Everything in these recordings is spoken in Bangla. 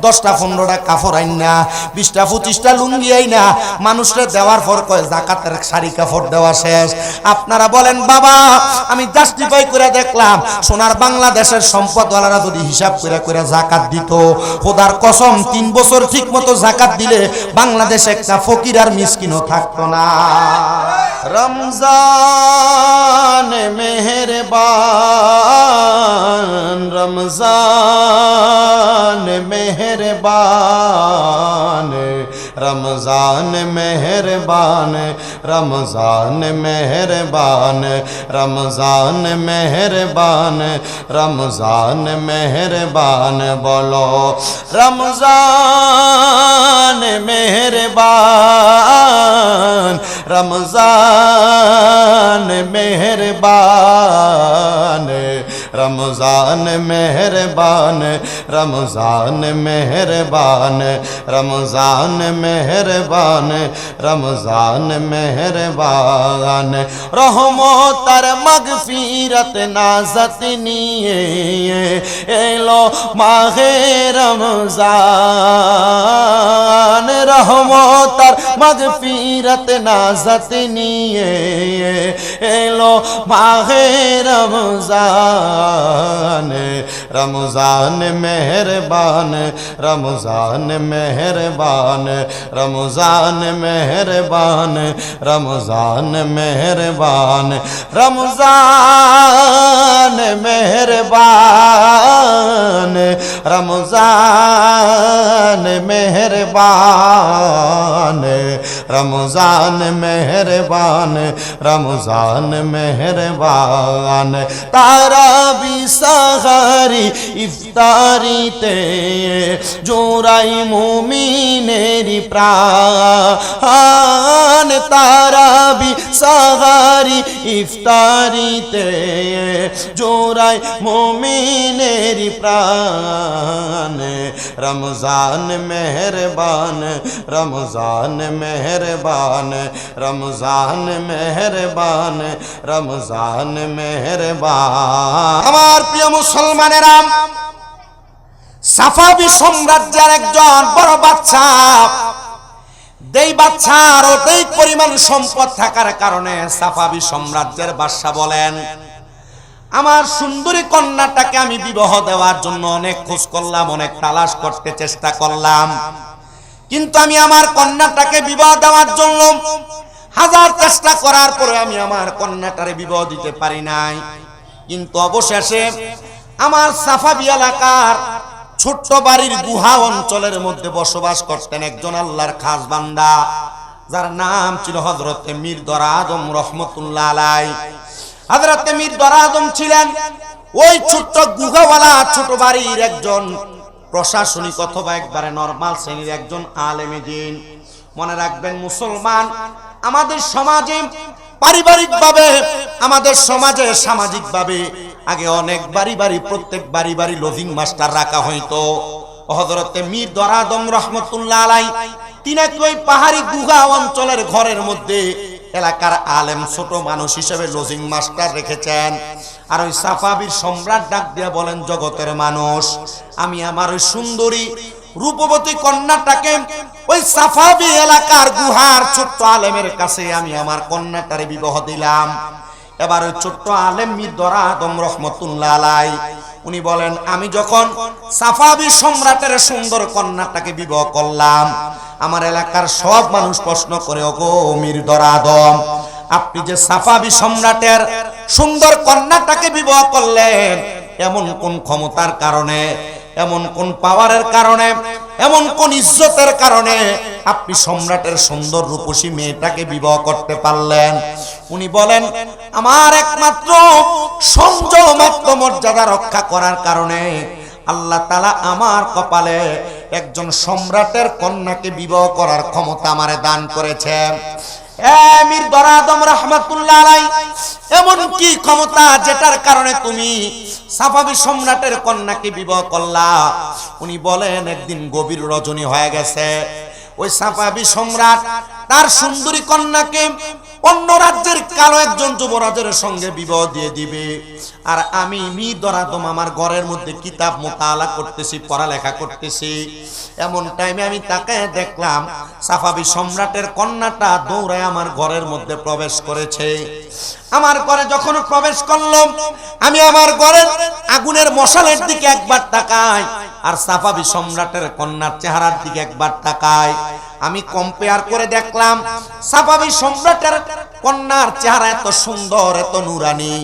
10টা 15টা কাপড় আইন না, 20টা 25টা লুঙ্গি আইন না, মানুষরে দেওয়ার পর কয় যাকাতের শাড়ি কাপড় দেওয়া শেষ। আপনারা বলেন বাবা, আমি জাস্টিফাই করে দেখলাম, সোনার বাংলাদেশের সম্পদওয়ালারা যদি হিসাব করে করে যাকাত দিত, খোদার কসম 3 বছর ঠিক মতো যাকাত দিলে বাংলাদেশে একটা ফকির আর মিসকিনও থাকতো না। রমজান মেহেরবান, রমজান মেহেরবান, রমজান মেহেরবান, রমজান মেহেরবান, রমজান মেহেরবান, রমজান মেহেরবান, বলো রমজান মেহেরবান, রমজান মেহেরবান, রমজান মেহেরবান, রমজান মেহেরবান, রমজান মেহেরবান, রমজান মেহেরবান, রহমত আর মাগফিরত নাজাত নিয়ে এলো মাহে রমজান, রহমত আর মাগফিরত নাজাত নিয়ে এলো মাহে রমজান, রমজান মেহেরবান, রমজান মেহেরবান, রমজান মেহেরবান, রমজান মেহেরবান, রমজান মেহেরবান, রমজান মেহেরবান, রমজান মেহেরবান, রমজান মেহেরবান, তারাবি সাহারি ইফতারিতে জোড়াই মুমিনেরি প্রাণ, তারাবি সাহারি ইফতারিতে জোড়াই মুমিনেরি প্রাণ, রমজান মেহেরবান, রমজান মেহেরবান, রমজান মেহেরবান, রমজান মেহেরবান। আমার প্রিয় মুসলমানেরা, সাফাবি সাম্রাজ্যের একজন বড় বাদশা, যেই বাদশার অধিক পরিমাণ সম্পদ থাকার কারণে সাফাবি সাম্রাজ্যের বাদশা বলেন, আমার সুন্দরী কন্যাটাকে আমি বিবাহ দেওয়ার জন্য অনেক খোঁজ করলাম, অনেক তালাশ করতে চেষ্টা করলাম, কিন্তু আমি আমার কন্যাটাকে বিবাহ দেওয়ার জন্য হাজার চেষ্টা করার পরে আমি আমার কন্যাটারে বিবাহ দিতে পারি নাই। কিন্তু অবশেষে আমার সাফাবি এলাকার ছোট্ট বাড়ির গুহা অঞ্চলের মধ্যে বসবাস করতেন একজন আল্লাহর খাস বান্দা, যার নাম ছিল হযরতে মীর দরা আদম রহমতুল্লাহ আলাইহি। হযরতে মীর দরা আদম ছিলেন ওই ছোট্ট গুহাওয়ালা ছোট বাড়ির একজন প্রশাসনিক অথবা একবারে নরমাল শ্রেণীর একজন আলেমে দ্বীন। মনে রাখবেন মুসলমান, আমাদের সমাজে পারিবারিকভাবে, আমাদের সমাজে সামাজিকভাবে আগে অনেক বাড়ি বাড়ি, প্রত্যেক বাড়ি বাড়ি লজিং মাস্টার রাখা হইতো। হযরতে মীর দরা আদম রহমতুল্লাহ আলাইহি তিনি ওই পাহাড়ি গুহা অঞ্চলের ঘরের মধ্যে এলাকার আলেম ছোট মানুষ হিসেবে লজিং মাস্টার রেখেছেন। আর ওই সাফাবির সম্রাট ডাক দিয়া বলেন, জগতের মানুষ, আমি আমার ওই সুন্দরী রূপবতী কন্যাটাকে ওই সাফাবি এলাকার গুহার ছোট্ট আলেমের কাছে আমি আমার কন্যাটারে বিবাহ দিলাম। এবার ওই ছোট্ট আলেম মীর দরা আদম রহমতুল্লাহ আলাইহি উনি বলেন, আমি যখন সাফাবি সম্রাটের সুন্দর কন্যাটাকে বিবাহ করলাম, আমার এলাকার সব মানুষ প্রশ্ন করে, ওগো মীর দরা আদম, আপনি যে সাফাবি সম্রাটের সুন্দর কন্যাটাকে বিবাহ করলেন, এমন কোন ক্ষমতার কারণে, এমন কোন পাওয়ারের কারণে, এমন কোন ইজ্জতের কারণে আপনি সম্রাটের সুন্দর রূপসী মেয়েটাকে বিবাহ করতে পারলেন? উনি বলেন, আমার একমাত্র সংযম আত্মমর্যাদা রক্ষা করার কারণে আল্লাহ তাআলা আমার কপালে একজন সম্রাটের কন্যাকে বিবাহ করার ক্ষমতা আমারে দান করেছে। মীর দরা আদম রাহমাতুল্লাহ আলাইহি, এমন কি ক্ষমতা যেটার কারণে তুমি সাফাবি সম্রাটের কন্যাকে বিবাহ করলা? উনি বলেন, একদিন গভীর রজনী হয়ে গেছে, ওই সাফাবি সম্রাট তার সুন্দরী কন্যাকে অন্য রাজ্যের কালো একজন যুবরাজের সঙ্গে বিবাহ দিয়ে দিবে, আর আমি মির্জা আদম আমার ঘরের মধ্যে কিতাব মুতালা করতেছি, পড়ালেখা করতেছি। এমন টাইমে আমি তাকায় দেখলাম সাফাবি সম্রাটের কন্যাটা দৌড়ায় আমার ঘরের মধ্যে প্রবেশ করেছে। আমার ঘরে যখন প্রবেশ করলো, আমি আমার ঘরের আগুনের মশালের দিকে একবার তাকাই, আর সাফাবি সম্রাটের কন্যার চেহারার দিকে একবার তাকাই। আমি কম্পেয়ার করে দেখলাম সাফাবি সম্রাটের কন্যার চেহারা এত সুন্দর, এত নুরানি,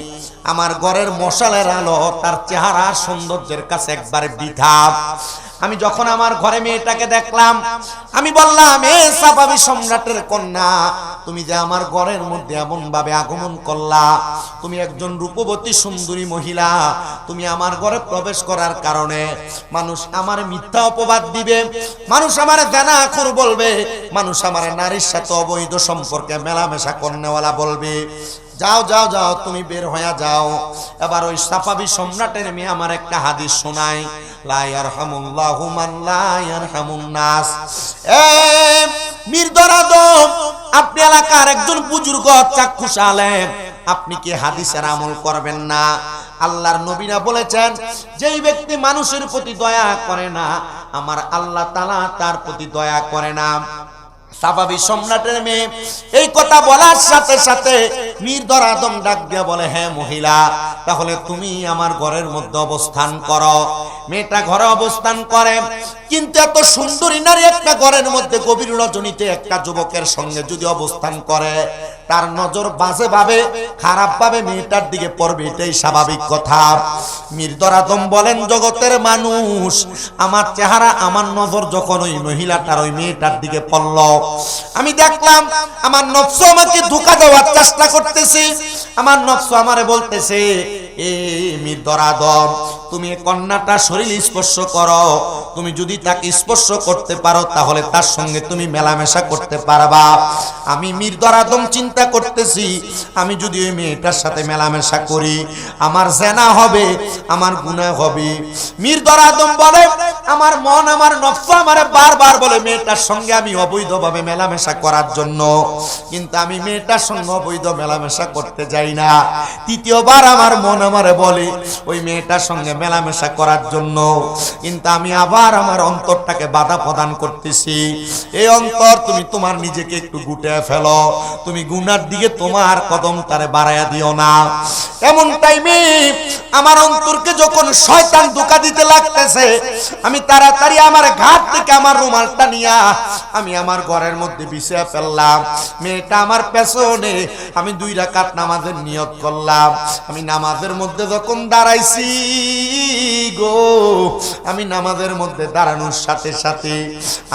আমার ঘরের মশালের আলো তার চেহারা সৌন্দর্যের কাছে একবারে বৃথা। আমি যখন আমার ঘরে মেয়েটাকে দেখলাম, আমি বললাম, এ সাফাবি সম্রাটের কন্যা, তুমি যে আমার ঘরের মধ্যে এমন ভাবে আগমন করলা, তুমি একজন রূপবতী সুন্দরী মহিলা, তুমি আমার ঘরে প্রবেশ করার কারণে মানুষ আমার মিথ্যা অপবাদ দিবে, মানুষ আমার জানাখোর বলবে, মানুষ আমার নারীর সাথে অবৈধ সম্পর্কে মেলামেশা করনেওয়ালা বলবে। যাও যাও যাও, তুমি বের হয়ে যাও। এবার ওই সাফাবি সম্রাটের মেয়ে আমার একটা হাদিস শোনায়, লা ইয়ারহামুল্লাহু মান লা ইয়ারহামুন নাস। মির্জা আদম, আপনি এলাকার একজন বুজুর্গ চাক্ষুষ আলেম, আপনি কি হাদিসের আমল করবেন না? আল্লাহর নবীরা বলেছেন, যেই ব্যক্তি মানুষের প্রতি দয়া করে না, আমার আল্লাহ তাআলা তার প্রতি দয়া করে না। সাফাবি সম্রাটের মেয়ে এই কথা বলার সাথে সাথে মির্জা আদম ডাক দিয়ে বলে, হ্যাঁ মহিলা, তাহলে তুমি আমার ঘরের মধ্যে অবস্থান করো। মেয়েটা ঘরে অবস্থান করে, কিন্তু এত সুন্দরী নারী একটা ঘরের মধ্যে গভীর রজনীতে একটা যুবকের সঙ্গে যদি অবস্থান করে, তার নজর বাজে ভাবে, খারাপ ভাবে মেয়েটার দিকে পড়বে, এটাই স্বাভাবিক কথা। মির্জা আদম বলেন, জগতের মানুষ, আমার চেহারা, আমার নজর যখন ওই মহিলাটার, ওই মেয়েটার দিকে পড়ল, আমি দেখলাম আমার নফস আমাকে ধোঁকা দেওয়ার চেষ্টা করতেছে। আমার নফস আমারে বলতেছে, এ মির্জা আদম, তুমি কন্যাটা শরীর স্পর্শ করো, তুমি যদি তাকে স্পর্শ করতে পারো তাহলে তার সঙ্গে তুমি মেলামেশা করতে পারবা। আমি মির্জা আদম চিন্তা করতেছি, আমি যদি ওই মেয়েটার সাথে মেলামেশা করি, আমার জেনা হবে, আমার গুনাহ হবে। মির্জা আদম বলে, আমার মন, আমার নফস আমারে বারবার বলে মেয়েটার সঙ্গে আমি অবৈধভাবে মেলামেশা করার জন্য, কিন্তু আমি মেয়েটার সঙ্গে অবৈধ মেলামেশা করতে যাই না। তৃতীয়বার আমার মন আমারে বলে ওই মেয়েটার সঙ্গে মেলামেশা করার জন্য, কিন্তু আমি আবার আমার অন্তরটাকে বাধা প্রদান করতেছি। এই অন্তর, তুমি তোমার নিজেকে একটু গুটিয়ে ফেলো, তুমি গুনার দিকে তোমার কদমটারে বাড়াইয়া দিও না। এমন টাইমে আমার অন্তরকে যখন শয়তান ধোঁকা দিতে লাগতেছে, আমি তাড়াতাড়ি আমার ঘাট থেকে আমার রুমালটা নিয়া আমি আমার ঘরের মধ্যে বিছিয়ে ফেললাম। মেয়েটা আমার পেছনে, আমি 2 রাকাত নামাজের নিয়ত করলাম। আমি নামাজের মধ্যে যখন দাঁড়াইছি গো, আমি নামাজের মধ্যে দাঁড়ানোর সাথে সাথে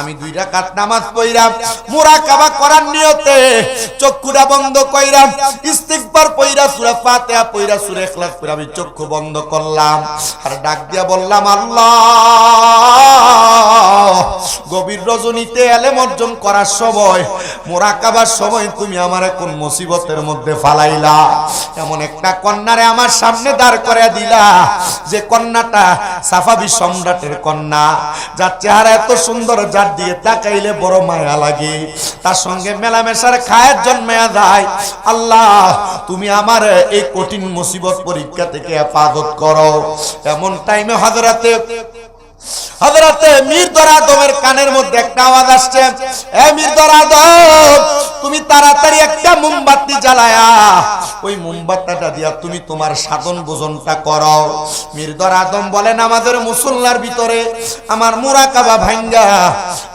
আমি 2 রাকাত নামাজ পড়লাম, মুরাকাবা করার নিয়তে চক্ষুটা বন্ধ কইরাম, ইস্তিগফার পড়া, সূরা ফাতিহা পড়া, সূরা ইখলাস পড়া আমি চক্ষু বন্ধ করলাম, আর ডাক দিয়া বললাম, আল্লাহ, গভীর রজনীতে ইলম অর্জন করার সময়, মুরাকাবার সময় তুমি আমারে কোন মুসিবতের মধ্যে ফালাইলা, এমন একটা কন্যারে আমার সামনে দাঁড় করে দিলা, যে কন্যাটা সাফাবি সম্রাটের কন্যা, যার চেহারা এত সুন্দর, যার দিকে তাকাইলে বড় মায়া লাগে, তার সঙ্গে মেলামেশার খায়ের জন্মায়া যায়। আল্লাহ, তুমি আমার এই কঠিন মুসিবত পরীক্ষা থেকে হেফাজত করো। এমন টাইমে হযরতে মির্জা আদমের কানের মধ্যে একটা আওয়াজ আসছে, এ মির্জা আদম, তুমি তাড়াতাড়ি একটা মোমবাতি জ্বালায়া ওই মোমবাতিটা দিয়া তুমি তোমার সাধন ভোজনটা করো। মির্জা আদম বলেন, আমাদের মুসল্লার ভিতরে আমার মুরাকাবা ভাঙ্গা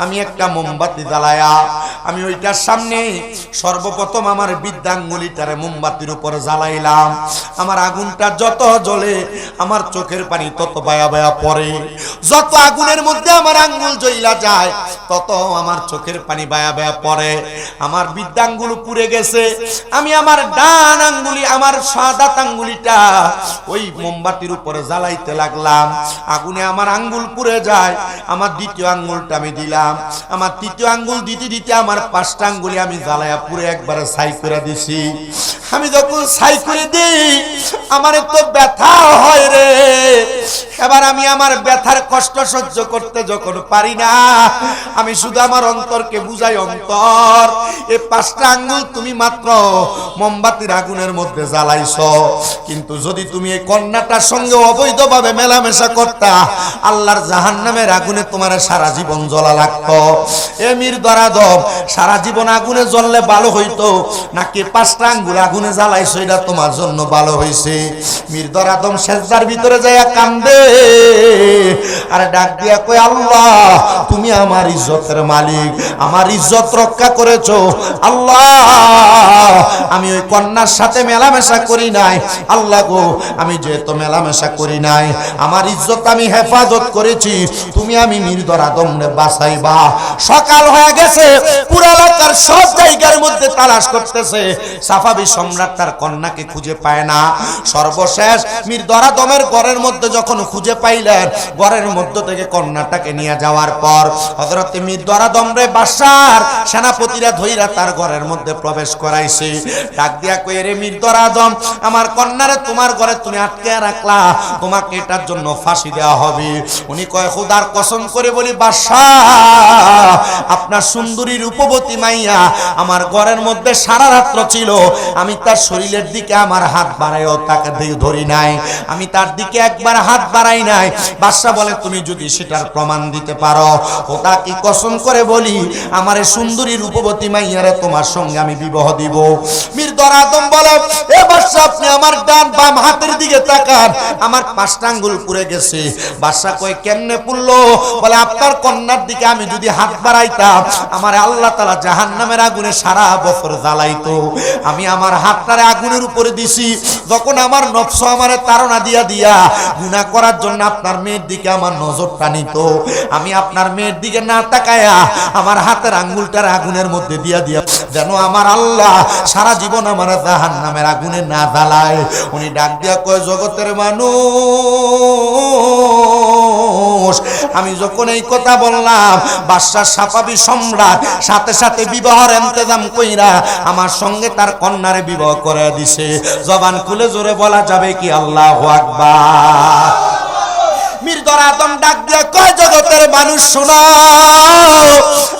আমি একটা মোমবাতি জ্বালায়া আমি ওইটার সামনে সর্বপ্রথম আমার বৃদ্ধাঙ্গুলিটারে মোমবাতির উপর জ্বালাইলাম। আমার আগুনটা যত জ্বলে আমার চোখের পানি তত বায়া বায়া পড়ে, যত আগুনের মধ্যে আমার আঙ্গুল জ্বলা যায় তত আমার চোখের পানি বায়া বায়া পড়ে। আমার বৃদ্ধাঙ্গুল পুড়ে গেছে, আমি আমার ডান আঙ্গুলি, আমার সাদা আঙ্গুলিটা ওই মোমবাতির উপরে জ্বালাইতে লাগলাম, আগুনে আমার আঙ্গুল পুড়ে যায়। আমার দ্বিতীয় আঙ্গুলটা আমি দিলাম, আমার তৃতীয় আঙ্গুল দিতে দিতে আমার 5টা আঙ্গুলি আমি জ্বালায়া পুরো একবারে ছাই করে দিছি। আমি যখন ছাই করে দিই আমার তো ব্যথা হয় রে। এবার আমি আমার ব্যথার কষ্ট সহ্য করতে যখন পারি না, আমি শুধু আমার অন্তরকে বুঝাই, অন্তর, এই 5টা আঙ্গুল তুমি মাত্র মোমবাতির আগুনের মধ্যে জ্বালাইছো, কিন্তু যদি তুমি এই কন্যাটার সঙ্গে অবৈধভাবে মেলামেশা করতা, আল্লাহর জাহান্নামের আগুনে তোমার সারা জীবন জ্বলা লাগতো। এ মির্দারাদম, সারা জীবন আগুনে জ্বললে ভালো হইতো নাকি 5টা আঙ্গুল আগুনে জ্বালাইছো এটা তোমার জন্য ভালো হইছে? মির্দারাদম সেজদার ভিতরে যাইয়া কান্দে আর ডাক দিয়া কয়, আল্লাহ তুমি আমার ইজ্জতের মালিক, আমার ইজ্জত রক্ষা করেছো আল্লাহ। আমি ওই কন্যার সাথে মেলামেশা করি নাই আল্লাহ গো, আমি যেহেতু মেলামেশা করি নাই, আমার ইজ্জত আমি হেফাজত করেছি, তুমি আমি মির্দারাদমরে বাঁচাইবা। সকাল হয়ে গেছে, পুরো এলাকার সব জায়গার মধ্যে তালাশ করতেছে, সাফাবি সম্রাট তার কন্যাকে খুঁজে পায় না। সর্বশেষ মির্দারাদমের ঘরের মধ্যে যখন খুঁজে পাইলেন, ঘরের মধ্য থেকে কন্যাটাকে নিয়ে যাওয়ার পর হযরত মির্দারাদম রে বাদশার সেনাপতিরা ধইরা তার ঘরের মধ্যে প্রবেশ করাইছে। ডাক দিয়া কই, রে মির্দারাদম, আমার কন্যারে তোমার ঘরে তুমি আটকে রাখলা, তোমাকে এটার জন্য ফাঁসি দেওয়া হবে। উনি কয়, খোদার কসম করে বলি বাদশাহ, আপনার সুন্দরী রূপবতী মাইয়া আমার ঘরের মধ্যে সারা রাত্র ছিল, আমি তার শরীরের দিকে আমার হাত বাড়াইও তাকে ধরি নাই, আমি তার দিকে একবার হাত বাড়াই নাই। বাদশা বলে, তুমি যদি সেটার প্রমাণ দিতে পারো, খোদা কি কসম করে বলি, আমার সুন্দরী রূপবতী মাইয়ারে তোমার সঙ্গে আমি বিবাহ দিব। মির্দারাদম বলে, এ বাদশা আপনি আমার ডান বাম হাতের দিকে তাকান, আমার 5টা আঙ্গুল পুড়ে গেছে। বাদশা কয়, কেমনে পুড়লো? বলে, আপনার কন্যার দিকে আমি যদি হাত বাড়াইতাম, আমার আল্লাহ তাআলা জাহান্নামের আগুনে সারা বছর জ্বালাইতো। আমি আমার হাতটারে আগুনের উপরে দিছি, যখন আমার নফস আমারে তাড়না দিয়া দিয়া গুনাহ করার জন্য আপনার মেয়ের দিকে আমার নজরটা নিত, আমি আপনার মেয়ের দিকে না তাকায়া আমার হাতের আঙ্গুলটার আগুনের মধ্যে দিয়া দিয়া যেন আমার আল্লাহ সারা জীবন আমার জাহান্নামের আগুনে না জ্বালায়। উনি ডাক দিয়া কয়, জগতের মানুষ, আমি যখন এই কথা বললাম, বাদশাহ সাফাবি সম্রাট সাথে সাথে বিবাহের ইন্তজাম কইরা আমার সঙ্গে তার কন্যারে বিবাহ করে দিছে। জবান খুলে জোরে বলা যাবে কি আল্লাহু আকবার? মির্দারাদম ডাক দিয়ে কয়, জগতের মানুষ শোনো,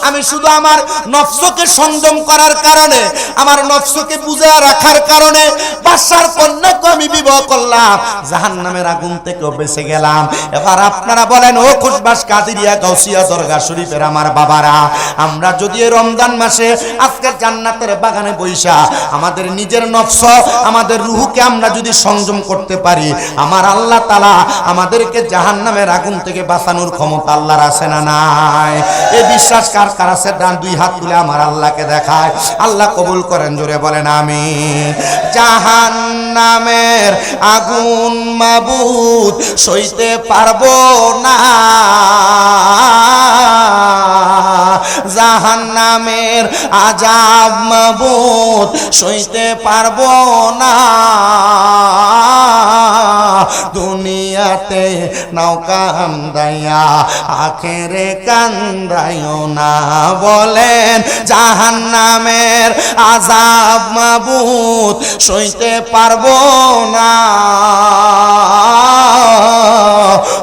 আমি শুধু আমার নফসকে সংযম করার কারণে, আমার নফসকে বুঝে রাখার কারণে বাদশার কন্যাকে আমি বিবাহ করলাম, জাহান্নামের আগুন থেকেও বেঁচে গেলাম। এবার আপনারা বলেন, ও খুশবাস কাদিরিয়া গাউসিয়া দরগা শরীফের আমার বাবারা, আমরা যদি এই রমজান মাসে আজকে জান্নাতের বাগানে বইসা আমাদের নিজের নফস, আমাদের রূহকে আমরা যদি সংযম করতে পারি, আমার আল্লাহ তাআলা আমাদেরকে জাহান্নামের আগুন থেকে বাঁচানোর ক্ষমতা আল্লাহর আছে না নাই? এই বিশ্বাস কার কার আছে? ডান 2 হাত তুলে আমার আল্লাহকে দেখায়। আল্লাহ কবুল করেন, জোরে বলেন আমিন। জাহান্নামের আগুন মাবুদ সইতে পারবো না, জাহান্নামের আযাব মাবুদ সইতে পারবো না, দুনিয়াতে নাও কান্দাইয়া আখেরে কান্দাইও না। বলেন, জাহান্নামের আযাব মাবুদ সইতে পারবো না,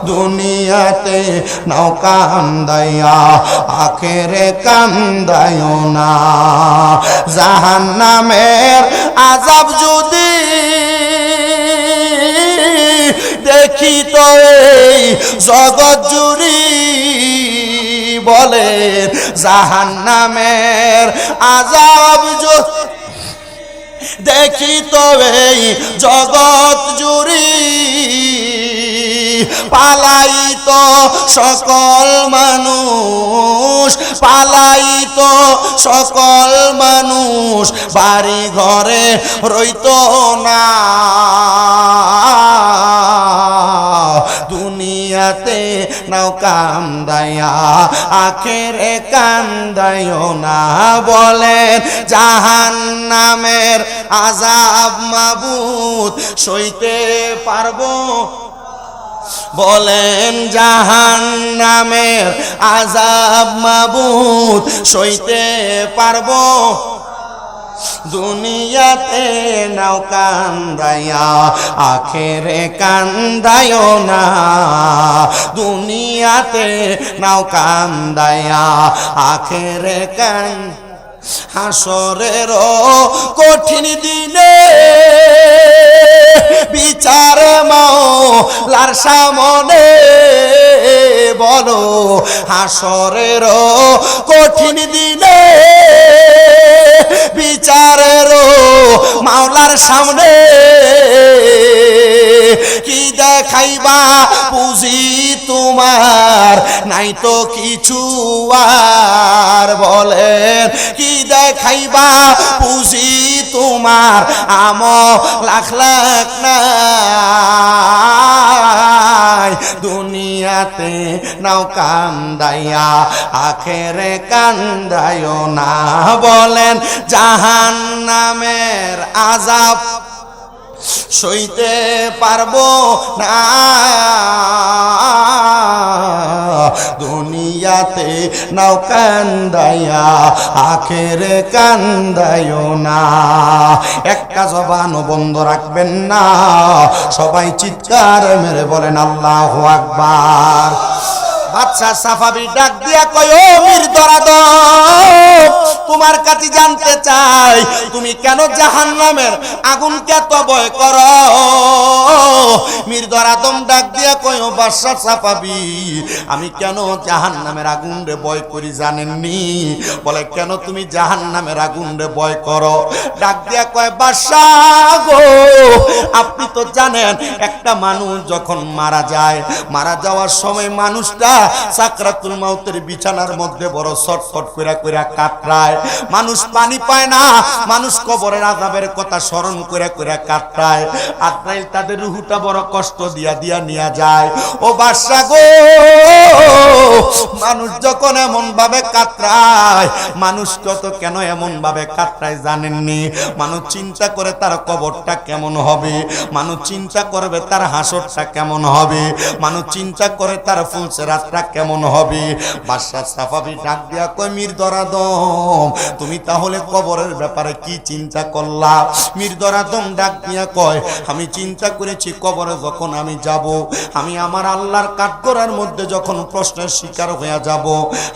দুনিয়াতে নাও কান্দাইয়া আখেরে কান্দাইও না। জাহান্নামের আযাব যদি দেখি তো এই জগৎ জুড়ি, বলে জাহান্নামের আযাব দেখি তো এই জগৎ জুড়ি, পালাইত সকল মানুষ, পালাইত সকল মানুষ, বাড়ি ঘরে রইত না, দুনিয়াতে নাও কান্দাইয়া আখেরে কান্দাইও না। বলেন, জাহান্নামের আযাব মাবুদ সইতে পারবো? বলেন, জাহান্নামের আযাব মাবুদ সইতে পারবো? দুনিয়াতে নাও কান্দাইয়া আখেরে কান্দাইও না, দুনিয়াতে নাও কান্দাইয়া আখেরে হাসরের কঠিন দিনে বিচার মাওলার সামনে বলো, হাসরের কঠিন দিনে বিচারের মাওলার সামনে কি দেখাইবা পুঁজি তোমার নাই তো কিছু আর, বলেন কি দেখাইবা পুঁজি তোমার লাখ লাখ নাই, দুনিয়াতে নাও কান্দাইয়া আখেরে কান্দায়ও না, বলেন জাহান্নামের আযাব সইতে পারবো না, দুনিয়াতে নাও কান্দাইয়া আখেরে কান্দায়ও না। একটা জবানও বন্ধ রাখবেন না, সবাই চিৎকার মেরে বলেন আল্লাহু আকবার। বাদশা সাফাবি ডাক দিয়া কয়, ও মির্দরাদম, তোমার কাছে জানতে চাই তুমি কেন জাহান্নামের আগুনকে এত ভয় করো? মির্দরাদম ডাক দিয়া কয়, ও বাদশা সাফাবি, আমি কেন জাহান্নামের আগুনরে ভয় করি জানেননি? বলে, কেন তুমি জাহান্নামের আগুনরে ভয় করো? ডাক দিয়া কয়, বাদশা গো, আপনি তো জানেন একটা মানুষ যখন মারা যায়, মারা যাওয়ার সময় মানুষটা সাকরাতুল মাউতের বিছানার মধ্যে বড় ছটফট কইরা কইরা কাতরায়, মানুষ পানি পায় না, মানুষ কবরের আযাবের কথা স্মরণ কইরা কইরা কাতরায়, আত্রাইল তাদের রূহটা বড় কষ্ট দিয়া দিয়া নিয়া যায়। ও বাদশা গো, মানুষ যখন এমন ভাবে কাতরায়, মানুষ কত কেন এমন ভাবে কাতরায় জানেননি? মানুষ চিন্তা করে তার কবরটা কেমন হবে, মানুষ চিন্তা করবে তার হাসরটা কেমন হবে, মানুষ চিন্তা করে তার ফুলসেরাতটা কেমন হবে। বাদশা সাফাবি ডাক দিয়া কয়, মির্দরাদম, তুমি তাহলে কবরের ব্যাপারে কি চিন্তা করলা? মির্দরাদম ডাক দিয়া কয়, আমি চিন্তা করেছি কবরে যখন আমি যাব, আমি আমার আল্লাহর কাঠগড়ার মধ্যে যখন প্রশ্নের শিকার হয়ে যাব,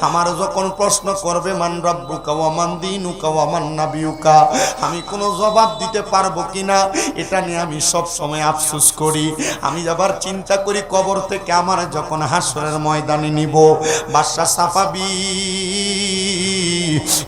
আমার যখন প্রশ্ন করবে মান রাব্বুকা ওয়া মান দীনুকা ওয়া মান নাবিয়ুকা, আমি কোনো জবাব দিতে পারবো কিনা এটা নিয়ে আমি সব সময় আফসোস করি। আমি আবার চিন্তা করি কবর থেকে আমার যখন হাসরের ময়দানে নিব। বাদশা সাফাবি,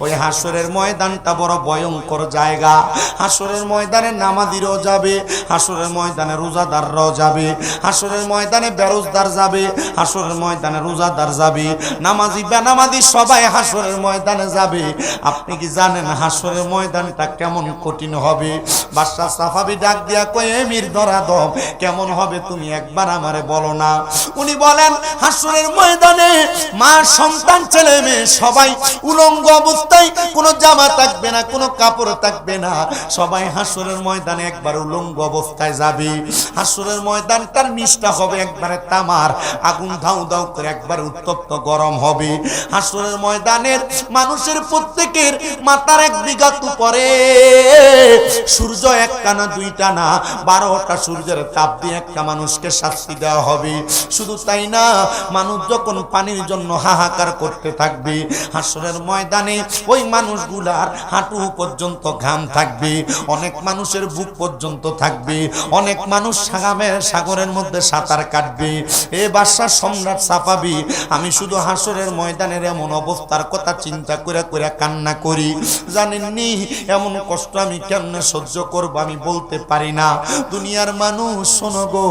ওই হাসরের ময়দানটা বড় ভয়ঙ্কর জায়গা। হাসরের ময়দানে নামাজিরাও যাবে, হাসরের ময়দানে রোজাদাররাও যাবে, হাসরের ময়দানে বেরোজদার যাবে, হাসরের ময়দানে রোজাদার যাবে, নামাজি বেনামাজি সবাই হাসরের ময়দানে যাবে। আপনি কি জানেন হাসরের ময়দানটা কেমন কঠিন হবে? বাদশা সাফাবি ডাক দিয়া কয়, মির্দরাদম, কেমন হবে তুমি একবার আমারে বলো না। উনি বলেন, হাসরের ময়দানে মা সন্তান ছেলে মেয়ে সবাই উলঙ্গ অবস্থায়, কোনো জামা থাকবে না, কোনো কাপড় থাকবে না, সবাই হাসরের ময়দানে একবার উলঙ্গ অবস্থায় যাবে। হাসরের ময়দানটার নিচটা হবে একবারে তামার, আগুন ধাউ ধাউ করে একবার উত্তপ্ত গরম হবে। হাসরের ময়দানের মানুষের প্রত্যেকের মাথার এক বিঘাত উপরে সূর্য একটা না দুইটা না 12টা সূর্যের তাপ দিয়ে একটা মানুষকে শাস্তি দেওয়া হবে। শুধু তাই না, মানুষ যখন পানির জন্য হাহাকার করতে থাকবে, হাসরের ময়দানে ওই মানুষগুলার হাঁটু পর্যন্ত ঘাম থাকবে, অনেক মানুষের বুক পর্যন্ত থাকবে, অনেক মানুষ সাগরের মধ্যে সাঁতার কাটবে। এ বাদশা সম্রাট সাফাবি, আমি শুধু হাসরের ময়দানের এমন অবস্থার কথা চিন্তা করে করে কান্না করি। জানেননি এমন কষ্ট আমি কেমনে সহ্য করব আমি বলতে পারি না। দুনিয়ার মানুষ শোনো গো,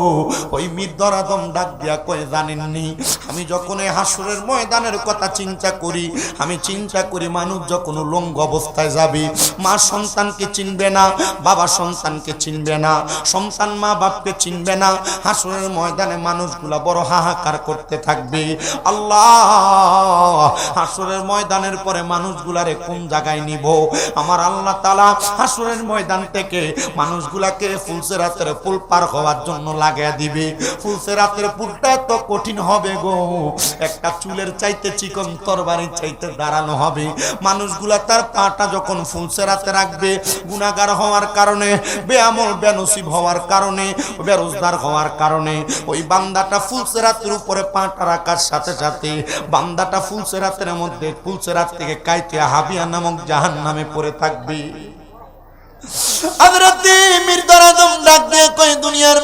ওই মির্দরাদম ডাক দিয়া কয়, জানেননি আমি যখন এই হাসরের ময়দানের কথা চিন্তা করি, আমি চিন্তা করি মানুষ যখন উলঙ্গ অবস্থায় যাবে, মা সন্তানকে চিনবে না, বাবা সন্তানকে চিনবে না, সন্তান মা বাপকে চিনবে না। হাসরের ময়দানে মানুষগুলা বড় হাহাকার করতে থাকবে। আল্লাহ, হাসরের ময়দানের পরে মানুষগুলারে কোন জায়গায় নিব? আমার আল্লাহ তাআলা হাসরের ময়দান থেকে মানুষগুলাকে ফুলসেরাতের পুল পার হওয়ার জন্য লাগিয়ে দিবে। ফুলসেরাতের পুলটা তো কঠিন হবে গো, একটা চুলের চাইতে চিকন তরবারির চাইতে দাঁড়ানো হবে। মানুষগুলা তার পাটা যখন ফুলসেরাতে রাখবে, গুনাহগার হওয়ার কারণে, বেআমল বেনসিব হওয়ার কারণে, বেরোজগার হওয়ার কারণে, ওই বান্দাটা ফুলসেরাতের উপরে পাটা রাখার সাথে সাথে বান্দাটা ফুলসেরাত পুলসেরাতের মধ্যে পুলসেরাত থেকে কাইতে হাবিয়া নামক জাহান্নামে পড়ে থাকবি। হযরত মির্জার আদম ডাক দিয়ে কই দুনিয়ার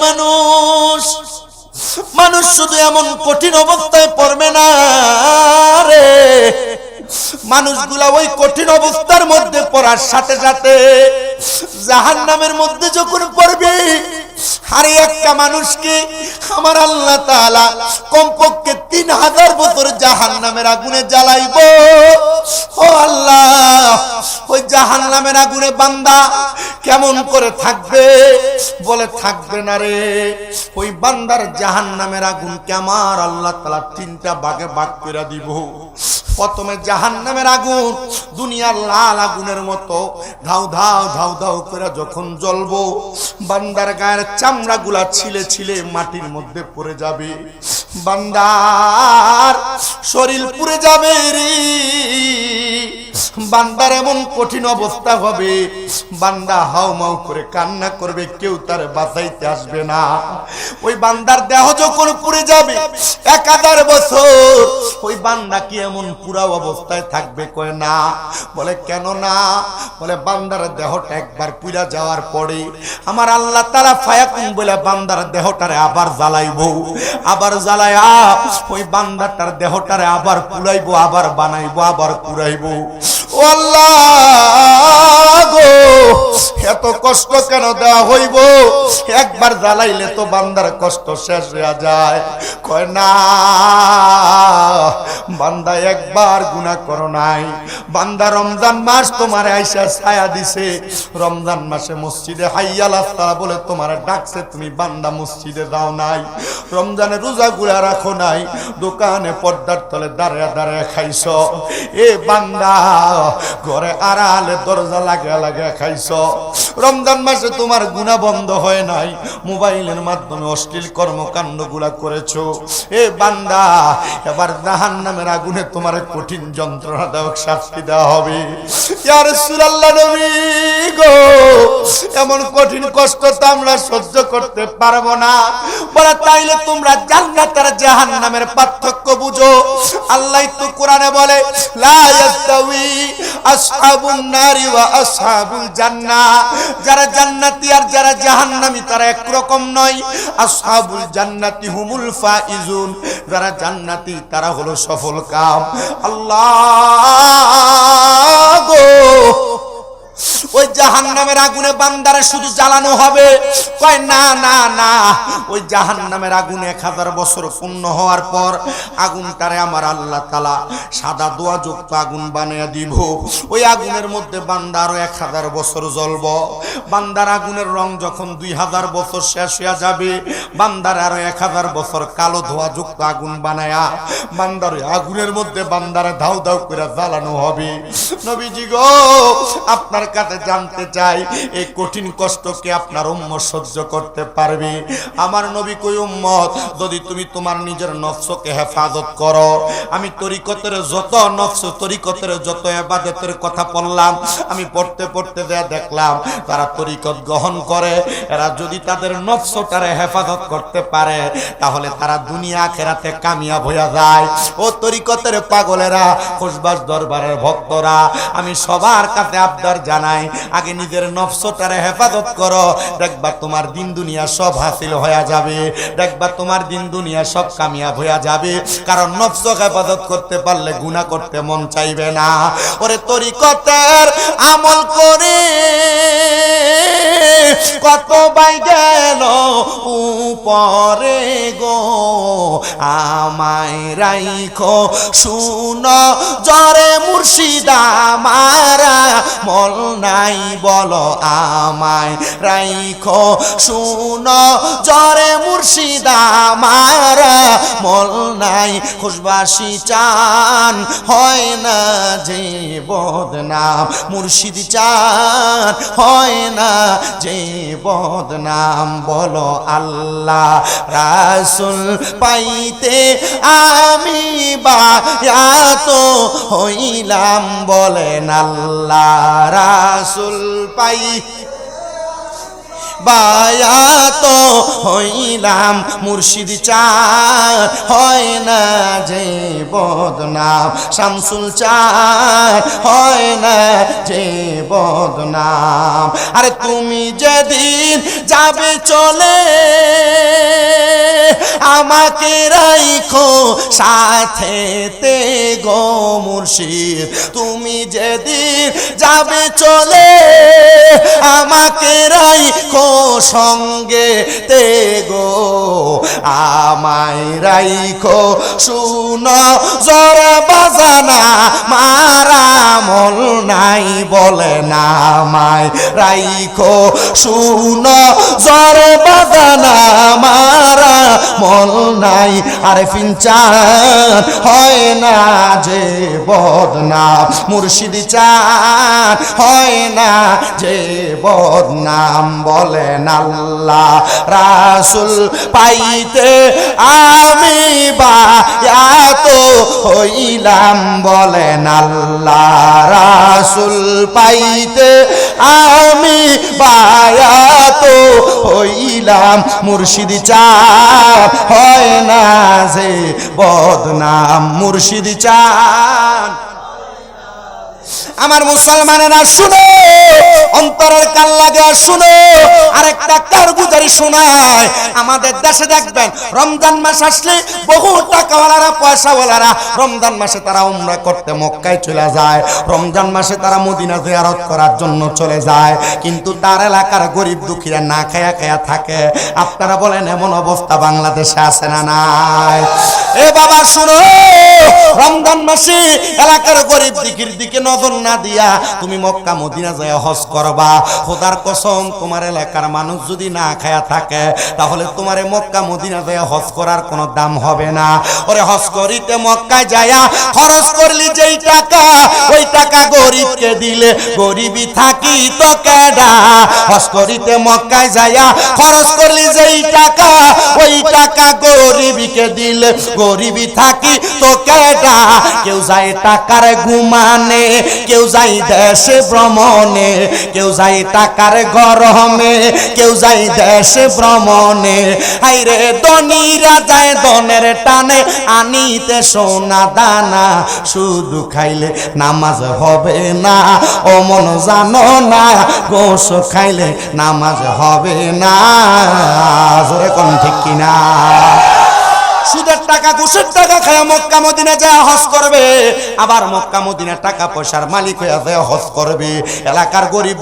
মানুষ শুধু এমন কঠিন অবস্থায় পড়বে না রে, মানুষগুলা ওই কঠিন অবস্থার মধ্যে পড়ার সাথে সাথে জাহান্নামের মধ্যে যখন পড়বে, আর একটা মানুষকে আমার আল্লাহ তাআলা কমপক্ষে 3000 বছর জাহান্নামের আগুনে জ্বালাইবো। ও আল্লাহ, ওই জাহান্নামের আগুনে বান্দা কেমন করে থাকবে? বলে থাকবে না রে। ওই বান্দার জাহান্নামের আগুনকে আমার আল্লাহ তাআলা 3টা ভাগে ভাগ করে দিব। প্রথমে জাহান্নামের আগুন দুনিয়ার লাল আগুনের মতো ধাউ ধাউ ধাউ ধাউ করে যখন জ্বলবো, বান্দার গায়ের চামড়াগুলা ছিলে ছিলে মাটির মধ্যে পড়ে যাবে, বান্দার শরীর পুড়ে যাবে রে। বান্দার এমন কঠিন অবস্থা হবে, বান্দা হাউমাউ করে কান্না করবে, কেউ তার বাঁচাইতে আসবে না। ওই বান্দার দেহ যখন পুড়ে যাবে 1000 বছর, ওই বান্দা কি এমন পুরা অবস্থায় থাকবে? কয় না। বলে কেন না? বলে বান্দার দেহটা একবার পুড়া যাওয়ার পরে আমার আল্লাহ তাআলা ফায়াকুন বলে বান্দার দেহটারে আবার জ্বালাইবো, আবার জ্বালায়া ওই বান্দাটার দেহটারে আবার পুড়াইবো, আবার বানাইবো, আবার পুড়াইবো। ও আল্লাহ গো, এত কষ্ট কেন দেওয়া হইব? একবার জ্বালাইলে তো বান্দার কষ্ট শেষ হয়ে যায়। কয় না, বান্দা একবার গুনাহ করো নাই। বান্দা রমজান মাস তোমার আইসা ছায়া দিছে, রমজান মাসে মসজিদে হাইয়াল আস-সালাহ বলে তোমার ডাকছে, তুমি বান্দা মসজিদে যাও নাই। রমজানে রোজা গুলা রাখো নাই, দোকানে পর্দার তলে দাঁড়ায় দাঁড়ায় খাইছ। এ বান্দা, ঘরে আড়ালে দরজা লাগা লাগা খাইছ। রমজান মাসে তোমার গুনাহ বন্ধ হয় নাই, মোবাইলের মাধ্যমে অশ্লীল কর্মকাণ্ড গুলা করেছো। এ বান্দা, এবার জাহান্নামের আগুনে তোমার কঠিন যন্ত্রণাদায়ক শাস্তি দেওয়া হবে। ইয়া রাসূলুল্লাহ, নবী গো, এমন কঠিন কষ্ট তো আমরা সহ্য করতে পারবো না। বলে তাইলে তোমরা জান্নাত আর জাহান্নামের পার্থক্য বুঝো। আল্লাহ তো কোরআনে বলে, লা ইয়াস্তাউই আসহাবুন নারি ওয়া আসহাবুল জান্নাহ, যারা জান্নাতি আর যারা জাহান্নামী তারা একরকম নয়। আসহাবুল জান্নাতি হুমুল ফাইজুন, যারা জান্নাতি তারা হলো সফল কাম। আল্লাহ গো, ওই জাহান্নামের আগুনে বান্দারে শুধু জ্বালানো হবে? কয় না না না, ওই জাহান্নামের আগুন 1000 বছর পূর্ণ হওয়ার পর আগুনটারে আমার আল্লাহ তাআলা সাদা দোয়াযুক্ত আগুন বানিয়ে দিব। ওই আগুনের মধ্যে বান্দা আরো 1000 বছর জ্বলব। বান্দার আগুনের রং যখন 2000 বছর শেষ হয়ে যাবে, বান্দার আরো 1000 বছর কালো ধোঁয়াযুক্ত আগুন বানায়া বান্দার আগুনের মধ্যে বান্দারে ধাউ ধাউ করে জ্বালানো হবে। নবীজি গো, আপনার কাছে জানতে চাই, এই কঠিন কষ্টকে আপনার উম্মত সহ্য করতে পারবে? আমার নবী কই, উম্মত, যদি তুমি তোমার নিজের নফসকে হেফাজত করো, আমি তরিকতের যত নফস, তরিকতের যত ইবাদতের কথা পড়লাম, আমি পড়তে পড়তে দেখলাম তারা তরিকত গ্রহণ করে, এরা যদি তাদের নফসটারে হেফাজত করতে পারে তাহলে তারা দুনিয়া আখিরাতে কামিয়াব হয়ে যায়। ও তরিকতের পাগলেরা, খুশবাস দরবারের ভক্তরা, আমি সবার কাছে আবদার জানাই, আগে নিজের নফসটারে হেফাজত করো, দেখবা তোমার দিন দুনিয়া সব হাসিল হয়ে যাবে, দেখবা তোমার দিন দুনিয়া সব কামিয়াব হয়ে যাবে। কারণ নফস হেফাজত করতে পারলে গুনাহ করতে মন চাইবে না। ওরে তরিকতের আমল করে কত বাই গেল উপরে গো, আমায় রাইখো শুনো জরে মুর্শিদ আমারা মল নাই, বলো আমায় রাইখো শুনো জরে মুর্শিদ আমারা মল নাই। খুশবাসী চান হয় না যে বদনাম, মুর্শিদ চান হয় না যে বদনাম, বলো আল্লাহ রাসূল পাইতে আমি বায়াত হইলাম, বলেন আল্লাহ রাসূল পাই বায়াত হইলাম মুর্শিদ চার হয় না যে বদনাম শামসুল চার হয় না যে বদনাম আরে তুমি যেদিন যাবে চলে আমাকে রাইখো সাথেতে গো মুর্শিদ তুমি যেদিন যাবে চলে আমাকে রাইখো সঙ্গে তে গো আমায় রাইখো শুনো জোরে বাজানা মারা মল নাই বলে না আমায় রাইখো শুনো জোরে বাজানা মারা মল নাই আরে ফিনচান হয় না যে বদনাম মুর্শিদ চান হয় না যে বদনাম বলেন আল্লাহ রাসূল পাইতে আমি বায়াত হইলাম বলেন আল্লাহ রাসূল পাইতে আমি বায়াত হইলাম মুর্শিদ চান হয় না যে বদনাম মুর্শিদ চান আমার মুসলমানেরা শুনো অন্তরের কান লাগে শুনো আরেকটা কারগুজারি শোনায় আমাদের দেশে দেখবেন রমজান মাস আসলে বহু টাকাওয়ালারা পয়সাওয়ালারা রমজান মাসে তারা উমরা করতে মক্কায় চলে যায় রমজান মাসে তারা মদিনা জিয়ারত করার জন্য চলে যায় কিন্তু তার এলাকার গরিব দুঃখীরা না খায়া খায়া থাকে আপনারা বলেন এমন অবস্থা বাংলাদেশে আছে না নাই এ বাবা শুনো রমজান মাসে এলাকার গরিব দুঃখীর দিকে নজর না দিয়া তুমি মক্কা মদিনা যায় হজ করবা খোদার কসম তোমার এলাকার মানুষ যদি না খায়া থাকে তাহলে তোমারে মক্কা মদিনা যায় হজ করার কোনো দাম হবে না ওরে হজ করিতে মক্কায় যায়া খরচ করলি যেই টাকা ওই টাকা গরিবকে দিলে গরিবই থাকি তো কেডা হজ করিতে মক্কায় যায়া খরচ করলি যেই টাকা ওই টাকা গরিবকে দিলে গরিবই থাকি তো কেডা কেউ যায় টাকার ঘুমানে কেউ যায় দেশে ভ্রমণে কেউ যায় টাকার গরমে কেউ যায় দেশে ভ্রমণে হাইরে ধনীরা যায় ধনের টানে আনিতে সোনা দানা শুধু খাইলে নামাজ হবে না ও মন জানো না গোশ খাইলে নামাজ হবে না জোরে কোন ঠিক কিনা সুদের টাকা ঘুষের টাকা খায় মক্কা মদিনা যায় হজ করবে আবার মক্কা মদিনা টাকা পয়সার মালিক হয়ে যায় হজ করবে এলাকার গরিব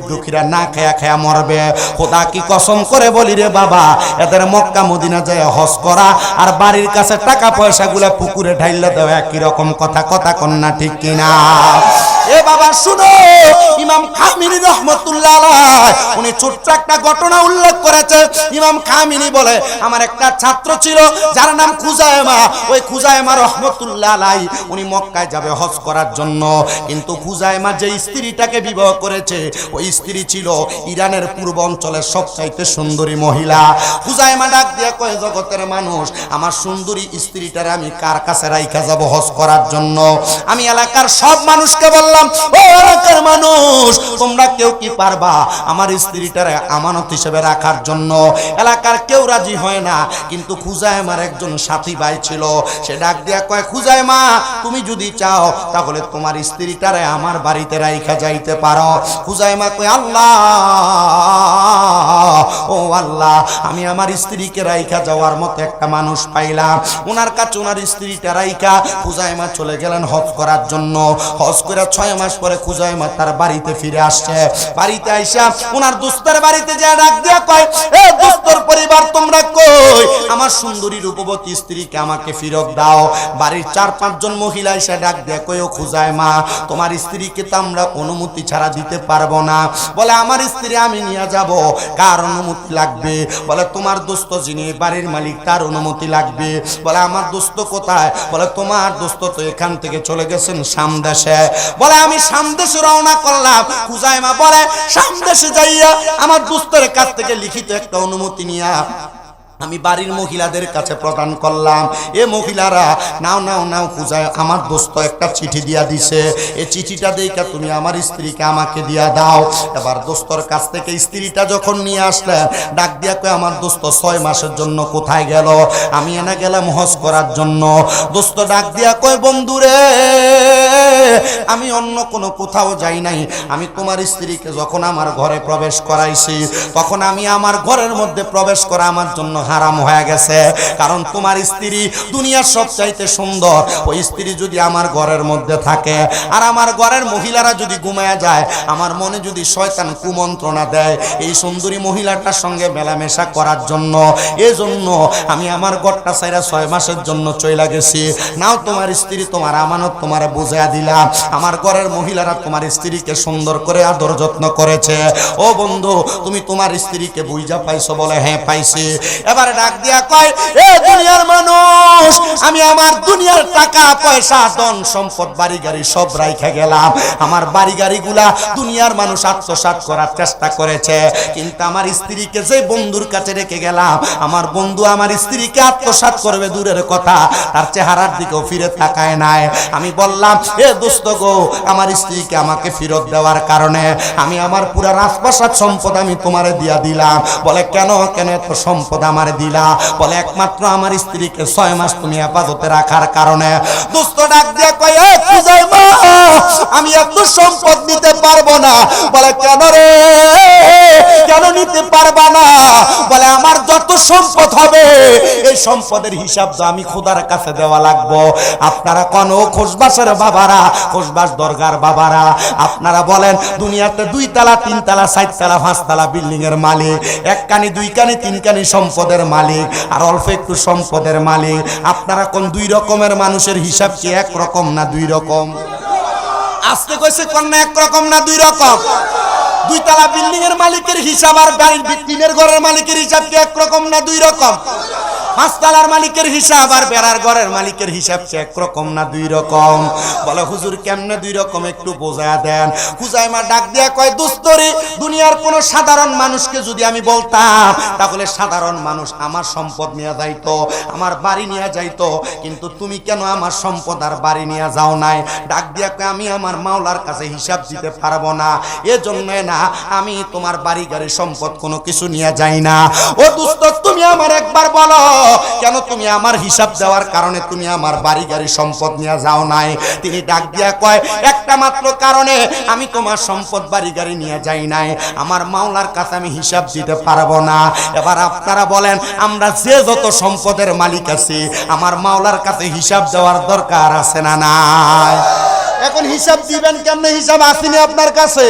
দুঃখীরা না খায়া খায়া মরবে খোদা কি কসম করে বলি রে বাবা এদের মক্কা মদিনা যায় হজ করা আর বাড়ির কাছে টাকা পয়সাগুলা পুকুরে ঢাইলে দেওয়া একই রকম কথা কন্যা ঠিক কিনা এ বাবা শুনো ইমাম খামিনি রাহমাতুল্লাহ আলাইহি উনি ছোট্ট একটা ঘটনা উল্লেখ করেছে ইমাম খামিনি বলে আমার একটা ছাত্র ছিল যার নাম খুজাইমা ওই খুজাইমা রাহমাতুল্লাহ আলাইহি উনি মক্কায় যাবে হজ করার জন্য কিন্তু খুজাইমা যে স্ত্রীটাকে বিবাহ করেছে ওই স্ত্রী ছিল ইরানের পূর্ব অঞ্চলের সবচাইতে সুন্দরী মহিলা খুজাইমা ডাক দিয়ে কয় জগতের মানুষ আমার সুন্দরী স্ত্রীটারে আমি কার কাছে রাইখা যাব হজ করার জন্য আমি এলাকার সব মানুষকে বললাম ও এলাকার মানুষ তোমরা কেউ কি পারবা আমার স্ত্রীটারে আমানত হিসেবে রাখার জন্য এলাকার কেউ রাজি হয় না কিন্তু খুজাইমার একজন সাথী ভাই ছিল সে ডাক দিয়া কয় খুজাইমা তুমি যদি চাও তাহলে তোমার স্ত্রীটারে আমার বাড়িতে রাইখা যাইতে পারো খুজাইমা কয় আল্লাহ ও আল্লাহ আমি আমার স্ত্রীকে রাইখা যাওয়ার মতো একটা মানুষ পাইলাম ওনার কাছে ওনার স্ত্রীটা রাইখা খুজাইমা চলে গেলেন হজ করার জন্য হজ করে 6 মাস পরে খুজাইমা তার বাড়িতে ফিরে আসছে বাড়িতে আইসা ওনার দোস্তের বাড়িতে যা ডাক দিয়া কয় এ দোস্তর পরিবার তোমরা কই আমার সুন্দরী রূপবতী স্ত্রীকে আমাকে ফেরত দাও বাড়ির 4-5 জন মহিলা এসে ডাক দিয়া কয় ও খুজাইমা তোমার স্ত্রীকে তো আমরা অনুমতি ছাড়া দিতে পারবো না বলে আমার স্ত্রী আমি নিয়ে যাব কার অনুমতি লাগবে বলে তোমার দোস্ত যিনি বাড়ির মালিক তার অনুমতি লাগবে বলে আমার দোস্ত কোথায় বলে তোমার দোস্ত তো এখান থেকে চলে গেছেন সামদেশে বলে আমি সামদেশে রওনা করলাম খুজাইমা বলে সামদেশে যাইয়া আমার দোস্তের কাছ থেকে লিখিত একটা অনুমতি নিয়া আমি বাড়ির মহিলাদের কাছে প্রদান করলাম। এ মহিলারা নাও নাও নাও খুঁজায় আমার দোস্ত একটা চিঠি দিয়া দিছে, এই চিঠিটা দেখে তুমি আমার স্ত্রীকে আমাকে দিয়া দাও। এবার দোস্তর কাছ থেকে স্ত্রীটা যখন নিয়ে আসলেন, ডাক দিয়া কয় আমার দোস্ত 6 মাসের জন্য কোথায় গেল? আমি এনে গেলাম হজ করার জন্য। দোস্ত ডাক দিয়া কয় বন্ধুরে, আমি অন্য কোনো কোথাও যাই নাই, আমি তোমার স্ত্রীকে যখন আমার ঘরে প্রবেশ করাইছি তখন আমি আমার ঘরের মধ্যে প্রবেশ করা আমার জন্য হারাম হয়ে গেছে। কারণ তোমার স্ত্রী দুনিয়ার সবচাইতে সুন্দর, ওই স্ত্রী যদি আমার ঘরের মধ্যে থাকে আর আমার ঘরের মহিলারা যদি ঘুমায়া যায়, আমার মনে যদি শয়তান কুমন্ত্রণা দেয় এই সুন্দরী মহিলাটার সঙ্গে মেলামেশা করার জন্য, এজন্য আমি আমার ঘরটা ছাইরা 6 মাসের জন্য চইলা গেছি। নাও তোমার স্ত্রী তোমার আমানত তোমারে বুঝাইয়া দিলাম, আমার ঘরের মহিলারা তোমার স্ত্রীকে সুন্দর করে আদর যত্ন করেছে। ও বন্ধু, তুমি তোমার স্ত্রীকে বুঝা পাইছো? বলে হ্যাঁ পাইছি। এবারে ডাক দিয়া কয়, এ দুনিয়ার মানুষ, আমি আমার দুনিয়ার টাকা পয়সা ধন সম্পদ বাড়ি গাড়ি সব রাইখা গেলাম। আমার বাড়ি গাড়িগুলা দুনিয়ার মানুষ আত্মসাৎ করার চেষ্টা করেছে, কিন্তু আমার স্ত্রীকে যে বন্ধুর কাছে রেখে গেলাম, আমার বন্ধু আমার স্ত্রীকে আত্মসাৎ করবে দূরের কথা, তার চেহারার দিকেও ফিরে তাকায় নাই। আমি বললাম, এ দোস্ত গো, আমার স্ত্রীকে আমাকে ফেরত দেওয়ার কারণে আমি আমার পুরা রাজপ্রাসাদ সম্পদ আমি তোমারে দিয়া দিলাম। বলে কেন কেন এত সম্পদ আমারে দিলা? বলে একমাত্র আমার স্ত্রীকে 6 মাস তুমি হেফাজতে রাখার কারণে। দোস্ত ডাক দিয়ে কয়, এ খুজাইমা, আমি এত সম্পদ নিতে পারবো না। বলে কেন রে, কেন নিতে পারবা না? বলে আমার যত সম্পদ হবে এই সম্পদের হিসাব তো আমি খোদার কাছে দেওয়া লাগবো। আপনারা কোন খোসবাসের বাবারা, খোসবাস দরগার বাবারা, আপনারা বলেন দুনিয়াতে 2 তলা 3 তলা 4 তলা 5 তলা বিল্ডিং এর মালিক, 1 কানি 2 কানি 3 কানি সম্পদের মালিক আর অল্প একটু সম্পদের মালিক, আপনারা কোন 2 রকমের মানুষের হিসাব কি এক রকম না 2 রকম? আজকে কইছে কোন না এক রকম না 2 রকম? 2 তলা বিল্ডিং এর মালিকের হিসাব আর বাড়ির টিনের ঘরের মালিকের হিসাব কি এক রকম না 2 রকম? 5 তলার মালিকের হিসাব আর বেড়ার ঘরের মালিকের হিসাব কি এক রকম না 2 রকম? বলে হুজুর কেমনে 2 রকম একটু বোঝা দেন। খুজাইমা ডাক দিয়া কয়, দোস্তরে, দুনিয়ার কোন সাধারণ মানুষকে যদি আমি বলতাম তাহলে সাধারণ মানুষ আমার সম্পদ নিয়ে যাইতো, আমার বাড়ি নিয়ে যাইতো, কিন্তু তুমি কেন আমার সম্পদ আর বাড়ি নিয়ে যাও নাই? ডাক দিয়া কয়, আমি আমার মাওলার কাছে হিসাব দিতে পারবো না, এজন্য না আমি তোমার বাড়ি গাড়ি সম্পদ কোনো কিছু নিয়ে যাই না। ও দোস্ত, তুমি আমার একবার বলো, কেন তুমি আমার হিসাব দেওয়ার কারণে তুমি আমার বাড়ি গাড়ি সম্পদ নিয়ে যাও নাই? তিনি ডাক দিয়া কয়, একটা মাত্র কারণে আমি তোমার সম্পদ বাড়ি গাড়ি নিয়ে যাই নাই, আমার মাওলার কাছে আমি হিসাব দিতে পারবো না। এবার আপনারা বলেন, আমরা যে যত সম্পদের মালিক আছি, আমার মাওলার কাছে হিসাব দেওয়ার দরকার আছে না নাই? এখন হিসাব দিবেন কেমনে? হিসাব আসেনি আপনার কাছে?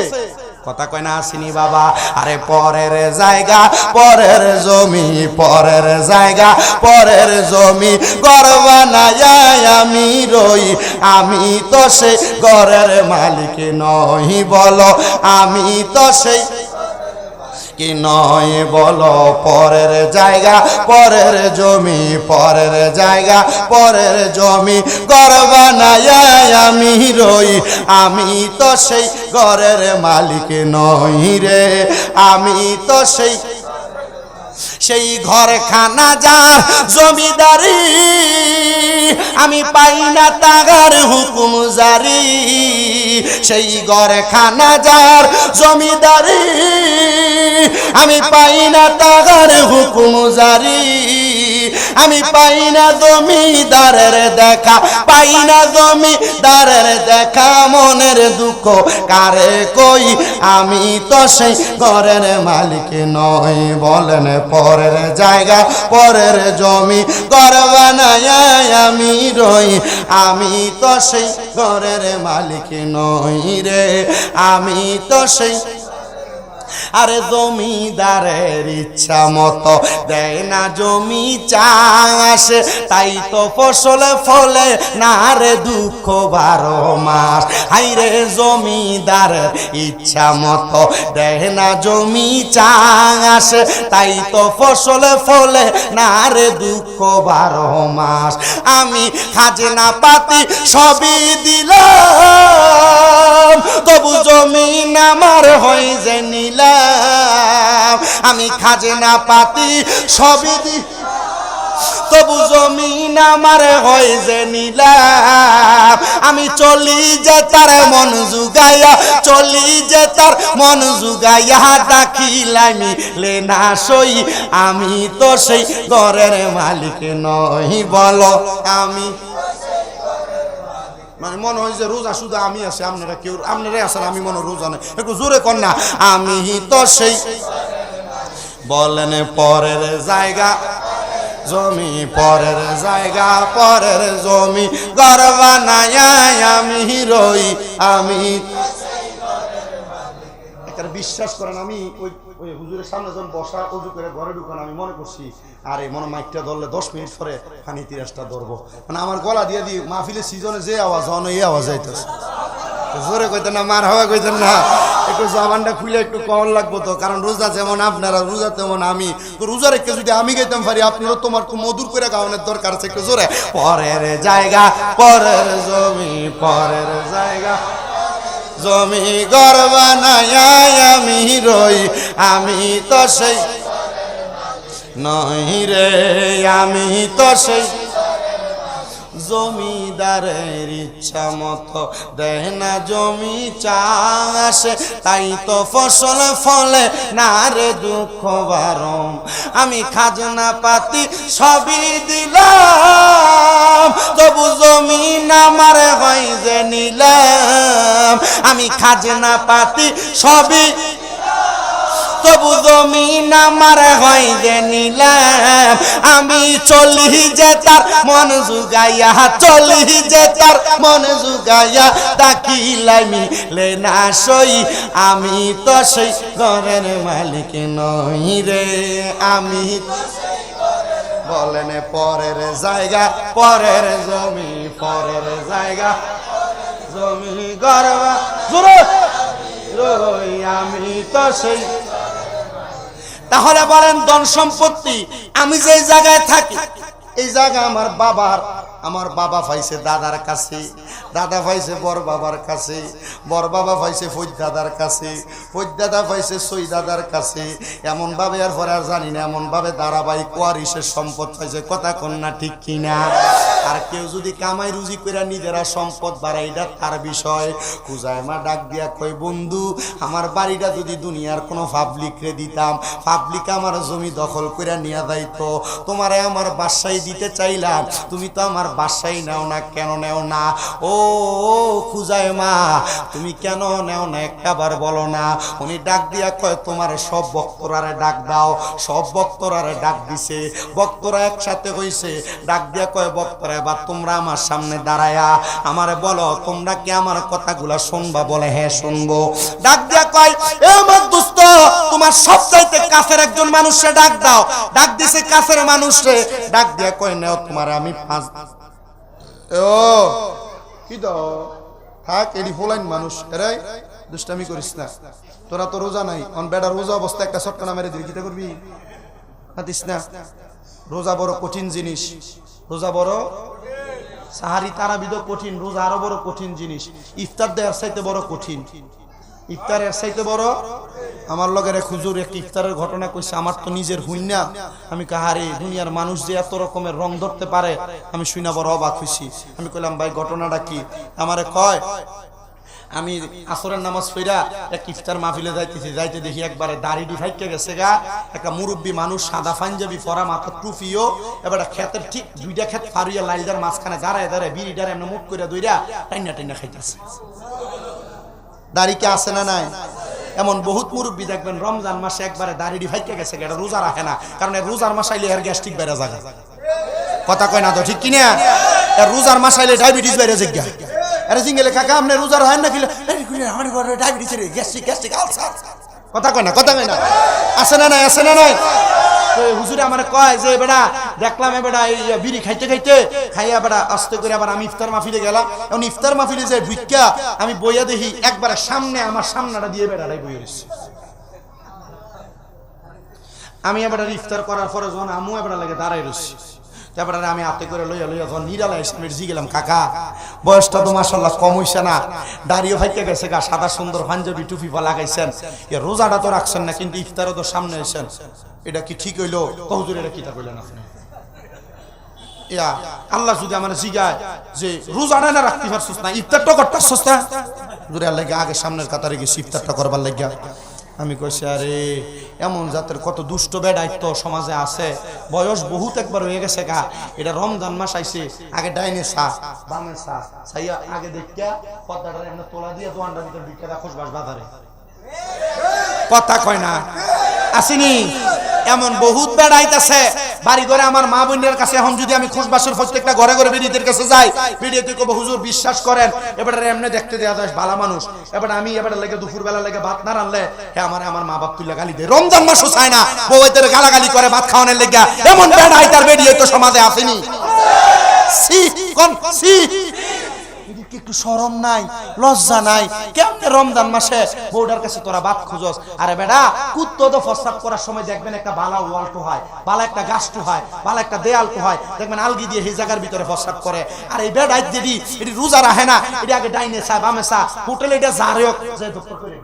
কথা কয় না আসেনি বাবা? আরে পরের জায়গা পরের জমি, পরের জায়গা পরের জমি, ঘর বানায়া আমি রই, আমি তো সেই ঘরের মালিক নই। বলো আমি তো সেই কি নয়? বলো পরের জায়গা পরের জমি, পরের জায়গা পরের জমি, ঘর বানায়া আমি রই, আমি তো সেই ঘরের মালিক নই রে, আমি তো সেই ঘরখানা যার জমিদারি, আমি পাই না তাগার হুকুম জারি, সেই ঘরখানা যার জমিদারি, আমি পাই না তাগার হুকুম জারি, আমি পাই না জমিদারের দেখা, পাই না জমিদারের দেখা, মনের দুঃখ কারে কই, আমি তো সেই ঘরের মালিক নই। বলেন পরের জায়গা পরের জমি, ঘর বানায়া আমি রই, আমি তো সেই ঘরের মালিক নই রে, আমি তো সেই। আরে জমিদারের ইচ্ছা মতো দেয় না জমি চাষ, তাই তো ফসলে ফলে না রে দুঃখ 12 মাস। হাই রে জমিদারের ইচ্ছা মতো দেয় না জমি চাষ, তাই তো ফসলে ফলে না রে দুঃখ 12 মাস। আমি খাজনা পাতি সবই দিলাম, তবু জমিন আমার হয় যে নিলাম, আমি খাজনা পাতি সবই তবু জমিন আমার হয় যে নীলাম আমি চলি যে তার মন জুগাইয়া চলি যে তার মন জুগাইয়া ডাকিলামি লেনা সই আমি তো সেই ঘরের মালিক নই বলো আমি মানে মনে হয় যে রোজা শুধু আমি আছি আপনারা কেউ আপনারাই আছেন আমি মনে রোজা নেই একটু জোরে কর না আমি তো সেই বলেন পরের জায়গা জমি পরের জায়গা পরের জমি ঘর বানায় আমি রই আমি বিশ্বাস করেন আমি ওই হুজুরের সামনে যখন বসা উজু করে ঘরে ঢুকান আমি মনে করছি আরে মনে মাইকটা ধরলে 10 মিনিট পরে পানি 30টা ধরবো মানে আমার গলা দিয়ে দিই মাহফিলের সিজনে যে আওয়াজ হন এই আওয়াজ যাইতেছে জোরে কইতেন না মার হাওয়া কইতেন না একটু জবানটা খুলে একটু কম লাগবো তো কারণ রোজা যেমন আপনারা রোজা তেমন আমি তো রোজা রেখে যদি আমি গাইতাম পারি আপনারও তোমার খুব মধুর করে গাওয়ানোর দরকার আছে একটু জোরে পরের জায়গা পরের জমি পরের জায়গা জমি ঘর বানায় আমি রই আমি তো সেই নই রে আমি তো সেই জমিদারের ইচ্ছা মতো দেয় না জমি চাষে তাই তো ফসল ফলে না রে দুঃখ বারম আমি খাজনা পাতি সবই দিলাম তবু জমিন আমার হয় যে নিলাম আমি খাজনা পাতি সবই তবু জমিন আমার হয় যে নিলাম আমি চলি যে তার মন জুগাইয়া চলি যে তার মন জুগাইয়া তাকিলামি লেনা সই আমি তো সেই ঘরের মালিক নই রে আমি বলেন পরের জায়গা পরের জমি পরের জায়গা জমি গর্বা জোরে রই আমি তো সেই তাহলে বলেন ধন সম্পত্তি আমি যে জায়গায় থাকি এই জায়গা আমার বাবা পাইছে দাদার কাছে দাদা পাইছে বড় বাবার কাছে বড় বাবা পাইছে ফৈদ দাদার কাছে ফৈদ দাদা পাইছে সই দাদার কাছে এমন ভাবে আর পরে আর জানি না এমন ভাবে ধারাবাহিক ওয়ারিশের সম্পদ পাইছে কথা কন্যা ঠিক কিনা আর কেউ যদি কামাই রুজি করে নিজেরা সম্পদ বাড়াই এটা তার বিষয় খুঁজায় মা ডাক দিয়া কই বন্ধু আমার বাড়িটা যদি দুনিয়ার কোনো পাবলিকরে দিতাম পাবলিক আমার জমি দখল করে নিয়ে যাইতো তোমারে আমার বাসায় দিতে চাইলাম তুমি তো আমার বাসায় নেও না কেন নেও না ও খুঁজায় মা তুমি কেন নেও না একবার বলো না উনি ডাক দিয়া কয় তোমার সব বক্তরারে ডাক দাও সব বক্তরারে ডাক দিছে বক্তরা একসাথে হইছে ডাক দিয়া কয় বক্তরা এবার তোমরা আমার সামনে দাঁড়ায়া আমারে বলো তোমরা কি আমার কথাগুলা শুনবা বলে হ্যাঁ শুনবো ডাক দিয়া কয় এ আমার দোস্ত তোমার সবচাইতে কাছের একজন মানুষকে ডাক দাও ডাক দিছে কাছের মানুষে ডাক দিয়া কয় নেও তোমার আমি ও কি দাও থাক এডি ফলাইন মানুষ এরাই দুষ্টামি করিস না তোরা তো রোজা নাই অন বেড়া রোজা অবস্থা একটা শটকানা মেরে দিবি কিটা করবি দিস না রোজা বড় কঠিন জিনিস রোজা বড় সাহারি তারাবিদ কঠিন রোজা আরো বড় কঠিন জিনিস ইফতার দেয়ার চাইতে বড় কঠিন ইফতারের চাইতে বড় আমার লগের এক হুজুর এক ইফতারের ঘটনা কইছে আমার তো নিজের হুই না আমি কাহারে দুনিয়ার মানুষ যে এত রকমের রং ধরতে পারে আমি শুনা বড় অবাক হইছি আমি কইলাম ভাই ঘটনাটা কি আমারে কয় আমি আসরের নামাজ পড়া এক ইফতার মাহফিলে যাইতে দেখি একবারে দাড়িটি ফাইকে গেছে গা একটা মুরব্বী মানুষ সাদা পাঞ্জাবি পরা মাথা টুপিও এবার ক্ষেতের ঠিক দুইটা ক্ষেত ফারিয়া লাইলদার মাঝখানে দাঁড়ায় দাঁড়ায় বিড়িটার এমনি মুখ করে দইরা টাইনা টাইনা খাইতেছে দাড়ি কি আছে না নাই এমন বহুত মুরব্বী দেখবেন রমজান মাসে একবারে দাড়িটি ফাইকে গেছে এটা রোজা রাখে না কারণ রোজার মাস আইলে এর গ্যাস্ট্রিক বেড়ে যায় কথা কয় না তো ঠিক কিনা রোজার মাস আইলে ডায়াবেটিস বেড়ে যায় আরে সিঙ্গেলে কাকা আপনি রোজা রাখেন না কিলে আমার ঘরে ডায়াবেটিস রে গ্যাস্ট্রিক আলসার কথা কয় না আছে না নাই হুজুরে আমার কয় যে বেটা দেখলাম বেটা এই বিড়ি খাইতে খাইয়া বেটা আস্তে করে আবার আমি ইফতার মাহফিলে গেলাম এখন ইফতার মাহফিলে যে ঢুইকা আমি বইয়া দেখি একবারে সামনে আমার সামনাটা দিয়ে বেটাটাই বইয়া রয়েছে আমি এবার ইফতার করার পরে যখন আমু এবার লাগে দাঁড়াই রয়েছি তারপরে আমি হাতে করে লইয়া যখন নিরালা ইসলামের জি গেলাম কাকা বয়সটা তো মাশাআল্লাহ কম হইছে না দাড়িও ফাইতে গেছে গা সাদা সুন্দর পাঞ্জাবি টুপি লাগাইছেন রোজাটা তো রাখছেন না কিন্তু ইফতারও তো সামনে আইছেন এটা কি ঠিক হইলো হুজুর এটা কি তা কইলেন আপনি ইয়া আল্লাহ যদি আমার জিগায় যে রোজাটা না রাখতে পারছিস না, ইফতারটা করতেছিস না, দূরে লাগে আগে সামনের কাতারে গেছি ইফতারটা করবার লাগিয়া। আমি কইছি আরে এমন জাতের কত দুষ্ট বেড়াইত সমাজে আছে, বয়স বহুত একবার হয়ে গেছে গা, এটা রমজান মাস আইছে, আগে ডাইনে চা বামে চা সাইয়া আগে দেখিয়া পর্দাটা এমনি তোলা দিয়ে দোয়ানটার ভিতর ঢুকে রাখোস বাস বাজারে, কথা কয় না আসিনি। এমন বহুত বেড়াইতেছে বাড়ি ঘরে। আমার মা বোনের কাছে এখন যদি আমি খুশবাসের প্রত্যেকটা ঘরে ঘরে বেরিয়েদের কাছে যাই, বেরিয়ে তুই কব হুজুর বিশ্বাস করেন এবারে এমনি দেখতে দেওয়া যায় ভালো মানুষ, এবারে আমি এবারে লেগে দুপুর বেলা লেগে ভাত না রানলে হ্যাঁ আমার মা বাপ তুলে গালি দেয়, রমজান মাসও চায় না বউদের গালাগালি করে ভাত খাওয়ানোর লেগে। এমন বেড়াই তার বেরিয়ে তো সমাজে আসেনি। সি কোন সি একটু শরম নাই, লজ্জা নাই? কেমনে রমজান মাসে বউডার কাছে তোরা ভাত খুঁজস? আরে বেটা কুত্তো তো প্রস্রাব করার সময় দেখবেন একটা বালা ওয়ালটো হয়, বালা একটা গাছটু হয়, বালা একটা দেয়ালটু হয়, দেখবেন আলগি দিয়ে সেই জায়গার ভিতরে প্রস্রাব করে। আর এই বেড়াই যদি এটি রোজা রাখে না, এটি আগে ডাইনে চা বামে চা হোটেলে এটা জারে হোক যে দপ্তর করে,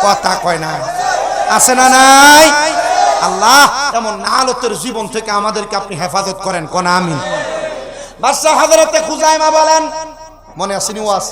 কথা কয় না আছে না নাই? আল্লাহ এমন নালতের জীবন থেকে আমাদেরকে আপনি হেফাজত করেন, কোন আমিন। বাদশাহ হযরতে খুজাইমা বলেন, মনে আসেনি ওয়াজ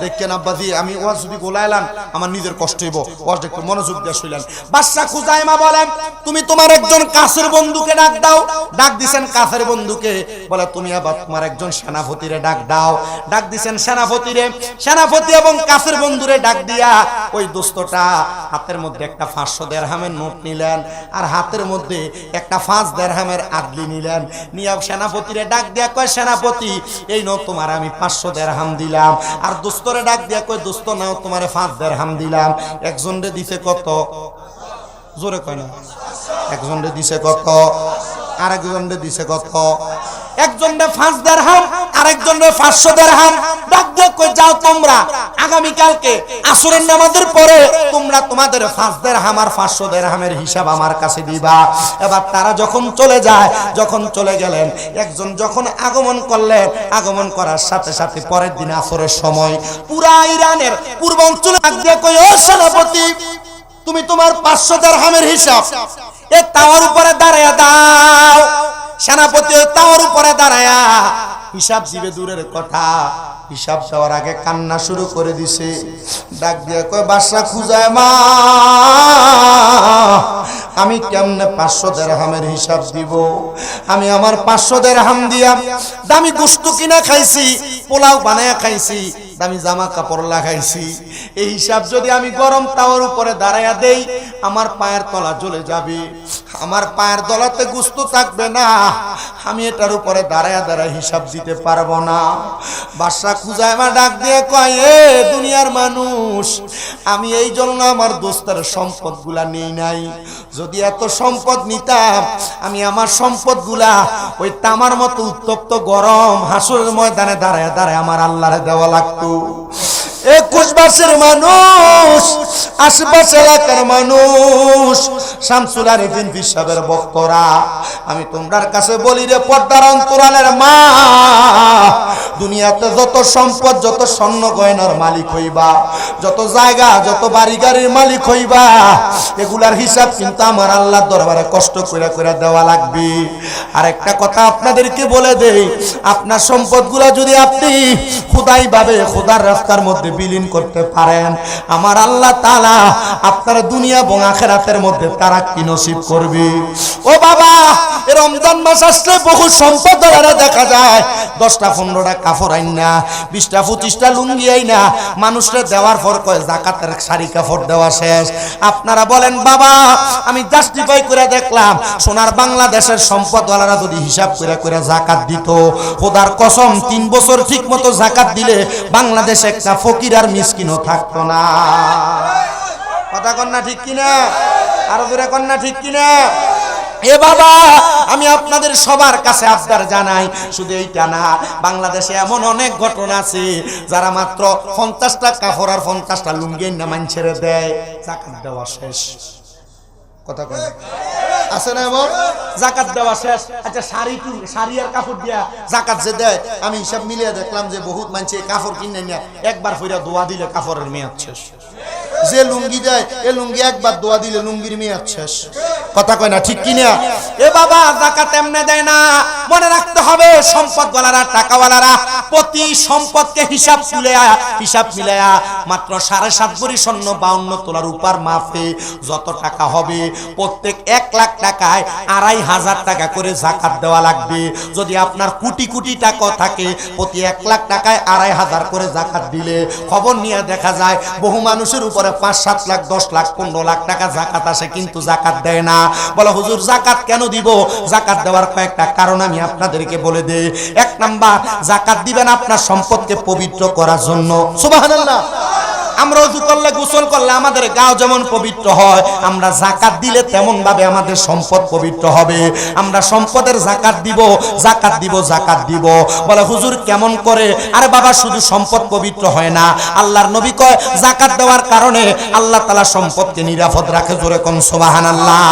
দেখেন আব্বাজি, আমি ওয়াজ যদি গোলাইলাম আমার নিজের কষ্ট হইব, ওয়াজ একটু মনোযোগ দিয়ে শুনলেন। বাদশাহ খুজাইমা বলেন, তুমি তোমার একজন কাছের বন্ধুকে ডাক দাও। ডাক দিছেন কাছের বন্ধুকে, বলে তুমি আবার তোমার একজন সেনাপতিরে ডাক দাও। ডাক দিছেন সেনাপতিরে, সেনাপতি এবং কাছের বন্ধুরে ডাক দিয়া ওই দোস্তটা হাতের মধ্যে একটা 500 দিরহামের নোট নিলেন, আর হাতের মধ্যে একটা 5 দিরহামের আদলি নিলেন। নিয়ে সেনাপতিরে ডাক দিয়া কয়, সেনাপতি এই নাও তোমার আমি 500 দিরহাম দিলাম। আর দোস্তরে ডাক দিয়া কয়, দোস্ত নাও তোমারে 5 দিরহাম দিলাম। একজনরে দিছে কত? জোরে কয় না। একজনরে দিছে কত? আরেকজনরে দিছে কত? একজনরে 5 দিরহাম, আরেকজনরে 500 দিরহাম। ডাক দিয়া কয়, যাও তোমরা আগামী কালকে আসরের নামাজের পরে তোমরা তোমাদের 5 দিরহাম আর 500 দিরহামের হিসাব আমার কাছে দিবা। এবার তারা যখন চলে যায়, যখন চলে গেলেন, একজন যখন আগমন করলেন, আগমন করার সাথে সাথে পরের দিন আসরের সময় পুরা ইরানের পূর্বাঞ্চলে ডাক দিয়া কয়, ও সেনাপতি তুমি তোমার 500 দিরহামের হিসাব এ তাওয়ার উপরে দাঁড়ায়া দাও। সেনাপতি ওই তাওয়ার উপরে দাঁড়ায়া হিসাব দিবে দূরের কথা, হিসাব দেওয়ার আগে কান্না শুরু করে দিছে। ডাক দিয়ে কয়, বাদশা খুজাইমা আমি কেমনে 500 দিরহামের হিসাব দিব? আমি আমার 500 দিরহাম দিয়া দামি গোশত কিনা খাইছি, পোলাও বানায়া খাইছি, দামি জামা কাপড় লাগাইছি। এই হিসাব যদি আমি গরম তাওয়ার উপরে দাঁড়ায়া দেই, আমার পায়ের তলা জ্বলে যাবে, আমার পায়ের তলাতে গোশত থাকবে না, আমি এটার উপরে দাঁড়ায়া দাঁড়ায় হিসাব দিতে পারবো না। বাদশা খুজাইমা ডাক দিয়ে কয়, এ দুনিয়ার মানুষ, আমি এই জন্য আমার দোস্তের সম্পদগুলা নেই নাই। যদি এত সম্পদ নিতাম, আমি আমার সম্পদগুলা ওই তামার মতো উত্তপ্ত গরম হাসরের ময়দানে দাঁড়ায় দাঁড়ায় আমার আল্লাহরে দেওয়া লাগতো। 21 মানুষ, আশপাশ এলাকার মানুষ, শামসুল আরিফিন পীর সাহেবের ভক্তরা, আমি তোমার কাছে বলি রে পর্দার অন্তরালের মা, দুনিয়াতে যত সম্পদ, যত স্বর্ণ গয়নার মালিক হইবা, যত জায়গা, যত বাড়ি গাড়ির মালিক হইবা, এগুলার হিসাব কিন্তু আমার আল্লাহর দরবারে কষ্ট কইরা কইরা দেওয়া লাগবে। আর একটা কথা আপনাদেরকে বলে দেই, আপনার সম্পদগুলা যদি আপনি খোদাই ভাবে খোদার রাস্তার মধ্যে বিলীন করতে পারেন, আমার আল্লাহ তাআলা আপনার দুনিয়া এবং আখিরাতের মধ্যে তারাক্কি নসিব করবে। ও বাবা, এই রমজান মাস আসলে বহু সম্পদ দেখা যায় 10টা 15টা কাপড় আইন না, 20টা 25টা লুঙ্গি আইন না, মানুষরে দেওয়ার পর কয় যাকাতের শাড়ি কাপড় দেওয়া শেষ। আপনারা বলেন বাবা, আমি জাস্টিফাই করে দেখলাম, সোনার বাংলাদেশের সম্পদওয়ালারা যদি হিসাব করে করে যাকাত দিত, খোদার কসম 3 বছর ঠিক মতো যাকাত দিলে বাংলাদেশে একটা ফকির আর মিসকিনও থাকতো না। কথা কন না ঠিক কিনা? আরো জোরে কন না ঠিক কিনা? এ বাবা, আমি আপনাদের সবার কাছে আবদার জানাই, শুধু এইটা না, বাংলাদেশে এমন অনেক ঘটনা আছে যারা মাত্র 50টা কাপড় আর 50টা লুঙ্গি না মানুষের দেয়, যাকাত দেওয়া শেষ। কথা কয় আছে না এমন? যাকাত দেওয়া শেষ। আচ্ছা শাড়ি আর কাপড় দিয়া যাকাত যে দেয়, আমি হিসাব মিলিয়ে দেখলাম যে বহুত মানুষ কাপড় কিনে নিয়ে একবার ফিরে দোয়া দিলে কাপড়ের মেয়াদ শেষ। যে লুঙ্গি দেয়, এ লুঙ্গি একবার দোয়া দিলে লুঙ্গির মেয়াদ শেষ। কথা কয় না ঠিক কি না? এ বাবা যাকাত এমনে দেয় না, মনে রাখতে হবে সম্পদওয়ালারা টাকাওয়ালারা প্রতি সম্পদকে হিসাব মিলায়া মাত্র 7.5 ভরি স্বর্ণ 52 তোলা রূপার মাপে যত টাকা হবে প্রত্যেক 1 লাখ টাকায় 2,500 টাকা করে যাকাত দেওয়া লাগবে। যদি আপনার কোটি কোটি টাকা থাকে প্রতি 1 লাখ টাকায় 2,500 করে যাকাত দিলে খবর নিয়ে দেখা যায় বহু মানুষের উপরে 5-7 লাখ 10 লাখ 15 লাখ টাকা যাকাত আসে কিন্তু যাকাত দেয় না। বলে হুজুর যাকাত কেন দিব? যাকাত দেওয়ার কয়েকটা কারণ আমি আপনাদেরকে বলে দেই। 1 নাম্বার, যাকাত দিবেন আপনার সম্পদকে পবিত্র করার জন্য। সুবহানাল্লাহ। আমরা ওযু করলে গোসল করলে আমাদের গাও যেমন পবিত্র হয়, আমরা যাকাত দিলে তেমন ভাবে আমাদের সম্পদ পবিত্র হবে। আমরা সম্পদের যাকাত দিব। বলে হুজুর কেমন করে? আরে বাবা শুধু সম্পদ পবিত্র হয় না, আল্লাহর নবী কয় যাকাত দেওয়ার কারণে আল্লাহ তাআলা সম্পদকে নিরাপদ রাখে। জোরে কোন সুবহানাল্লাহ।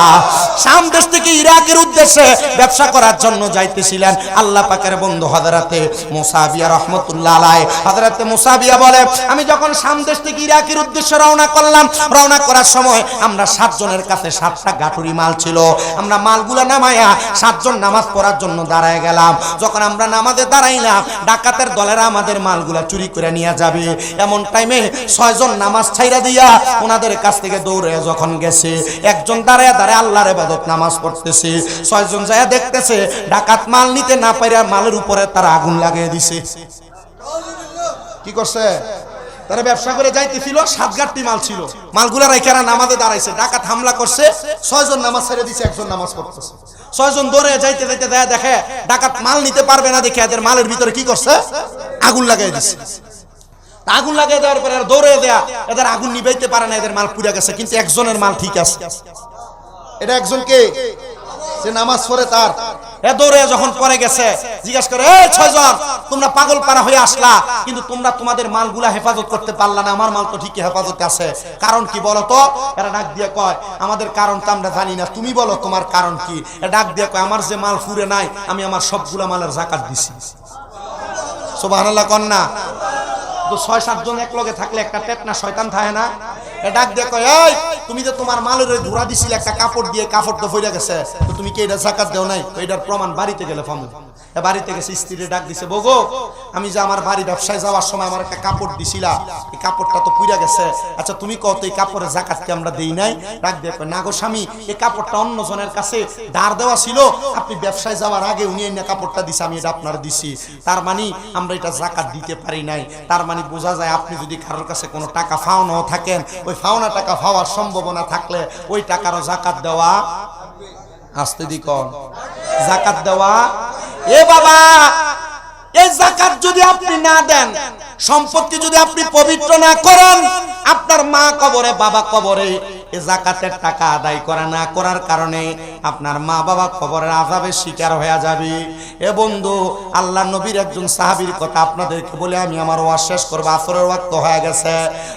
শাম দেশ থেকে ইরাকের উদ্দেশ্যে ব্যবসা করার জন্য যাইতেছিলেন আল্লাহ পাকের বন্ধু হযরতে মুসাবিয়া রাহমাতুল্লাহ আলাইহি। হযরতে মুসাবিয়া বলে আমি যখন শাম দেশ থেকে ইরাকের উদ্দেশ্যে রওনা করলাম, রওনা করার সময় আমরা 7 জনের কাছে 7টা গাটুরি মাল ছিল। আমরা মালগুলা নামায়া 7 জন নামাজ পড়ার জন্য দাঁড়ায় গেলাম। যখন আমরা নামাজে দাঁড়াইলাম ডাকাতের দলেরা আমাদের মালগুলা চুরি করে নিয়ে যাবে। এমন টাইমে 6 জন নামাজ ছাইরা দিয়া ওনাদের কাছ থেকে দৌড়ে যখন গেছে, একজন দাঁড়ায় আল্লাহর ইবাদত নামাজ পড়তেছে। 6 জন যায় দেখতেছে ডাকাত মাল নিতে না পাইরা মালের উপরে তারা আগুন লাগিয়ে দিছে। কি করছে? তারা ব্যবসা করে যাইতেছিল, 7 গাঁটটি মাল ছিল, মালগুলা রাইখারা নামাজে দাঁড়াইছে। ডাকাত হামলা করছে, 6 জন নামাজ ছেড়ে দিছে, একজন নামাজ পড়তেছে। 6 জন দৌড়ে যাইতে দেখে ডাকাত মাল নিতে পারবে না দেখে এদের মালের ভিতরে কি করছে? আগুন লাগাই দিছে। আগুন লাগিয়ে দেওয়ার পরে দৌড়ে দেয়া এদের আগুন নিভাইতে পারে না, এদের মাল পুড়ে গেছে, কিন্তু একজনের মাল ঠিক আছে। এটা একজনকে যে নামাজ পড়ে তার দৌড়ে যখন পরে গেছে জিজ্ঞাসা করে, এই 6 জন তোমরা পাগল পারা হয়ে আসলা, কিন্তু তোমরা তোমাদের মালগুলা হেফাজত করতে পারলা না, আমার মাল তো ঠিকই হেফাজতে আছে, কারণ কি বলো তো? এরা ডাক দিয়ে কয় আমাদের কারণ তো আমরা জানি না, তুমি বলো তোমার কারণ কি? ডাক দিয়ে কয় আমার যে মাল ফুরে নাই আমি আমার সবগুলা মালের যাকাত দিছি। সুবহানাল্লাহ কন্না। তো 6-7 জন এক লগে থাকলে একটা পেটনা শয়তান থাকে না? ডাক দিয়ে কয় এই তুমি যে তোমার মালের ওই ধুরা দিছিলে একটা কাপড় দিয়ে, কাপড় তো ফইরা গেছে, তো তুমি কি এটা যাকাত দাও নাই? এটার প্রমাণ বাড়িতে গেলে পাবো। বাড়িতে গেছে, স্ত্রীরে ডাক দিছে, বগো আমি যে আমার বাড়ি ব্যবসায় যাওয়ার সময় আমার একটা কাপড় দিছিলা, এই কাপড়টা তো পুড়া গেছে, আচ্ছা তুমি কত এই কাপড়ের যাকাত কি আমরা দেই নাই? ডাক দিয়ে কয় না গো স্বামী, এই কাপড়টা অন্য জনের কাছে ধার দেওয়া ছিল, আপনি ব্যবসায় যাওয়ার আগে উনি এই কাপড়টা দিছে, আমি এটা আপনার দিছি, তার মানে আমরা এটা যাকাত দিতে পারি নাই। তার মানে বোঝা যায় আপনি যদি কারোর কাছে কোনো টাকা ফাওনাও থাকেন, ওই ফাওনা টাকা পাওয়ার সম্ভাবনা থাকলে ওই টাকারও যাকাত দেওয়া, আস্তে দি কোন যাকাত দেওয়া। এ বাবা এই যাকাত যদি আপনি না দেন, সম্পদকে যদি আপনি পবিত্র না করেন, আপনার মা কবরে বাবা কবরে এই যাকাতের টাকা আদায় করা না করার কারণে আপনার মা বাবা কবরের আযাবের শিকার হয়ে যাবে। এ বন্ধু, আল্লাহ নবীর একজন সাহাবীর কথা আপনাদেরকে বলে আমি আমার ওয়াজ শেষ করব, আসরের ওয়াক্ত হয়ে গেছে।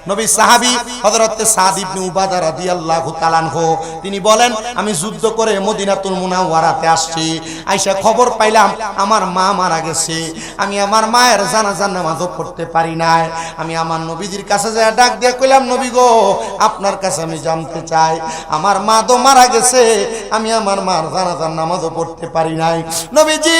নবী সাহাবী হযরত সাদ ইবনে উবাদা রাদিয়াল্লাহু তাআলা আনহু তিনি বলেন আমি যুদ্ধ করে মদিনাতুল মুনাওয়ারাতে আসছি, আইসা খবর পাইলাম আমার মা মারা গেছে, আমি আমার মায়ের জানাজার নামাজও পড়তে পারি নাই। আমি আমার নবীজির কাছে যায় ডাক দিয়ে কইলাম, নবী গো আপনার কাছে আমি জানতে চাই, আমার মা তো মারা গেছে, আমি আমার মার জানাজার নামাজও পড়তে পারি নাই। নবীজি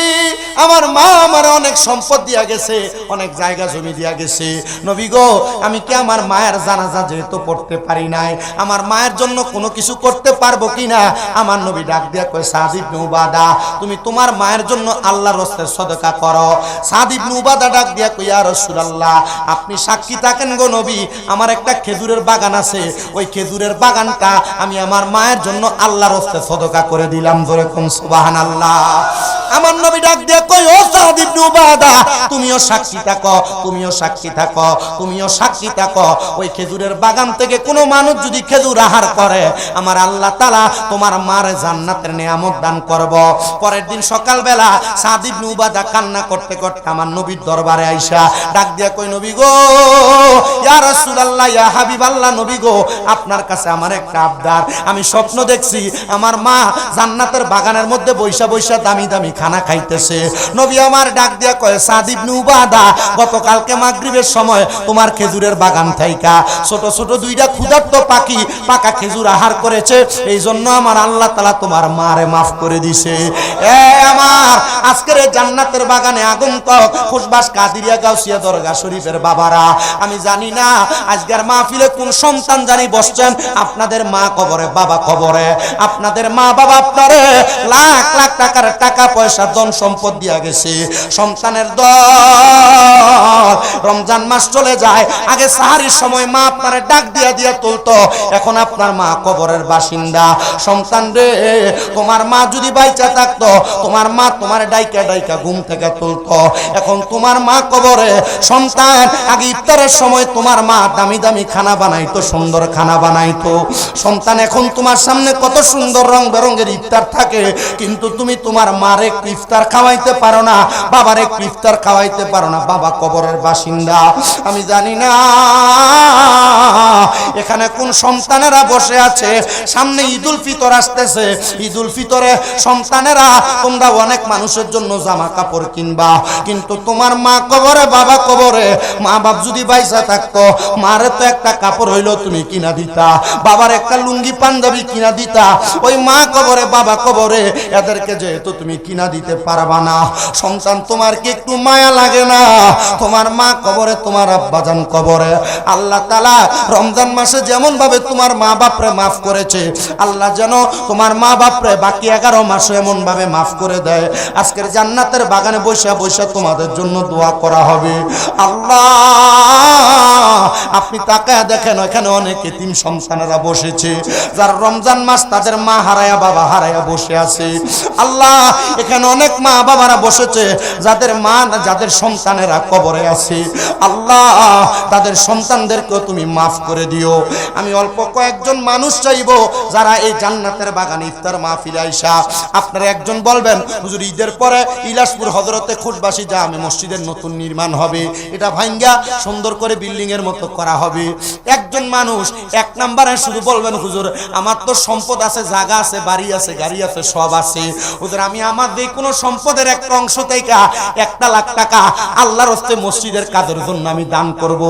আমার মা আমার অনেক সম্পদ দিয়া গেছে, অনেক জায়গা জমি দিয়া গেছে, নবী গো আমি কি আমার মায়ের জানাজা যেহেতু পড়তে পারি নাই, আমার মায়ের জন্য কোনো কিছু করতে পারবো কিনা? আমার নবী ডাক দিয়া কয়, সাদ ইবনে উবাদা তুমি তোমার মায়ের জন্য আল্লাহর রাস্তায় সদকা করো। সাদ ইবনে উবাদা ডাক দিয়া কয়, ইয়া রাসূলুল্লাহ আপনি সাক্ষী থাকেন গো নবী, আমার একটা খেজুরের বাগান আছে, ওই খেজুরের বাগানটা আমি আমার মায়ের জন্য আল্লাহর রাস্তায় সদকা করে দিলাম। জোরে কোন সুবহানাল্লাহ। আমার নবী ডাক দিয়ে কই, ও সাদ ইবনে উবাদা তুমিও সাক্ষী থাকো, তুমিও সাক্ষী থাকো, তুমিও সাক্ষী থাকো, ওই খেজুরের বাগান থেকে কোনো মানুষ যদি খেজুর আহার করে আমার আল্লাহ তাআলা তোমার মার জান্নাতের নিয়ামত দান করব। পরের দিন সকালবেলা সাদ ইবনে উবাদা কান্না করতে করতে আমার নবীর দরবারে আইসা ডাক দিয়া কই, নবী গো ইয়া রাসূলুল্লাহ ইয়া হাবিবাল্লাহ, নবী গো আপনার কাছে আমার একটা আবদার, আমি স্বপ্ন দেখছি আমার মা জান্নাতের বাগানের মধ্যে বৈশা বৈশা দামি দামি খানা খাইতেছে। নবী আমার ডাক দিয়া কয়, সাদ ইবনে উবাদা, গতকালকে মাগরিবের সময় তোমার খেজুরের বাগান থাইকা ছোট ছোট দুইটা ক্ষুধার্ত পাখি পাকা খেজুর আহার করেছে, এই জন্য আমার আল্লাহ তাআলা তোমার মারে মাফ করে দিছে। এ আমার আজকের জান্নাতের বাগানে আগন্তুক খুশবাস কাদিরিয়া গাউসিয়া দরগা শরীফের বাবারা, আমি জানি না আজকের মাহফিলে কোন সন্তান জানি বসছেন, আপনাদের মা কবরে, বাবা কবরে, আপনাদের মা বাবা আপনারে লাখ লাখ টাকার টাকা পয়সা ধন সম্পদ দিয়া গেছে। সন্তানের দল রমজান মাস চলে যায়, আগে সাহারির সময় মা আপনারে ডাক দিয়া দিয়া তুলতো, এখন আপনার মা কবরের বাসিন্দা। সন্তান রে, তোমার মা যদি বাইচা থাকতো, তোমার মা তোমার ডাইকা ডাইকা ঘুম থেকে তুলতো, এখন তোমার মা কবরে। সন্তান, আগে ইফতারের সময় তোমার মা দামি দামি খানা বানাইতো, সুন্দর খানা বানাইতো। সন্তান, এখন তোমার সামনে কত সুন্দর রং বেরঙের ইফতার থাকে, কিন্তু তুমি তোমার মার একটু ইফতার খাওয়াইতে পারো না, বাবার একটু ইফতার খাওয়াইতে পারো না, বাবা কবরের বাসিন্দা। আমি জানি না এখানে কোন সন্তানেরা বসে আছে, সামনে ঈদুল ফিতর আসতেছে, ঈদুল ফিতরে সন্তানেরা তোমরা অনেক মানুষের জন্য জামা কাপড় কিনবা, কিন্তু তোমার মা কবরে, বাবা কবরে। মা বাপ যদি বাইসা থাকতো, মারে তো একটা কাপড় হইলো তুমি কিনা দিতা, বাবার একটা লুঙ্গি পাঞ্জাবি কিনা দিতা। ওই মা কবরে, বাবা কবরে, এদেরকে যেহেতু তুমি কিনা দিতে পারবা না, সন্তান তোমার কি একটু মায়া লাগে না? তোমার মা কবরে, তোমার আব্বাজান কবরে। আল্লাহ তাআলা রমজান মাসে যেমন ভাবে তোমার মা বাপরে মাফ করেছে, আল্লাহ যেন তোমার মা বাপরে বাকি 11 মাসে এমন ভাবে মাফ করে দেয়। আজকের জান্নাতের বাগানে বসে বসে তোমাদের জন্য দোয়া করা হবে। আল্লাহ, আপনি তাকায় দেখেন, এখানে অনেক এতিম সন্তানেরা বসেছে, যারা রমজান মাস তাদের মা হারায়া বাবা হারায়া বসে আছে। আল্লাহ, এখানে অনেক মা বাবারা বসেছে, যাদের মা, যাদের সন্তানেরা কবরে আছে। আল্লাহ, তাদের সন্তানদেরকেও তুমি মাফ করে দিও। আমি অল্প কয়েকজন মানুষ চাইবো, যারা এই জান্নাতের বাগানে ইফতার মাহফিলে আইসা আপনারা একজন বলবেন, হুজুর ঈদের পরে ইলাসপুর হযরতে খুটবাসী জামে মসজিদের নতুন নির্মাণ হবে, এটা ভাঙ্গা সুন্দর করে বিল্ডিং এর মতো করা হবে। একজন মানুষ এক নম্বরে শুধু বলবেন, হুজুর আমার তো সম্পদ আছে, জায়গা আছে, বাড়ি আছে, গাড়ি আছে, সব আছে, হুজুর আমি আমার যে কোনো সম্পদের একটা অংশ থেকে 1 লাখ টাকা আল্লাহর হস্তে মসজিদের কাজের জন্য আমি দান করব।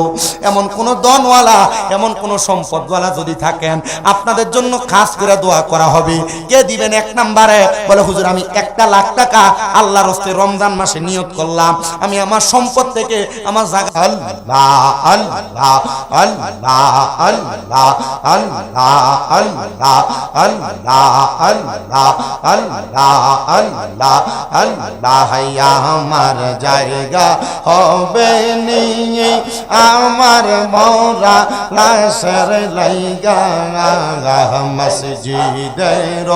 এমন কোন দনওয়ালা, এমন কোন সম্পদওয়ালা যদি থাকেন, আপনাদের জন্য খাস করে দোয়া করা হবে। কে দিবেন? 1 নম্বরে বলে, হুজুর আমি 1 লাখ টাকা আল্লাহর হস্তে রমজান মাসে নিয়ত করলাম, আমি আমার সম্পদ থেকে আমার জায়গা। আল্লাহ আল্লাহ আল্লাহ আল্লাহ আল্লাহ আল্লাহ আল্লাহ আল্লাহ আল্লাহ আল্লাহ আল্লাহ, আমার জায়গা হবে নিয়ে আমার মরা লাশের লাইগা, মসজিদের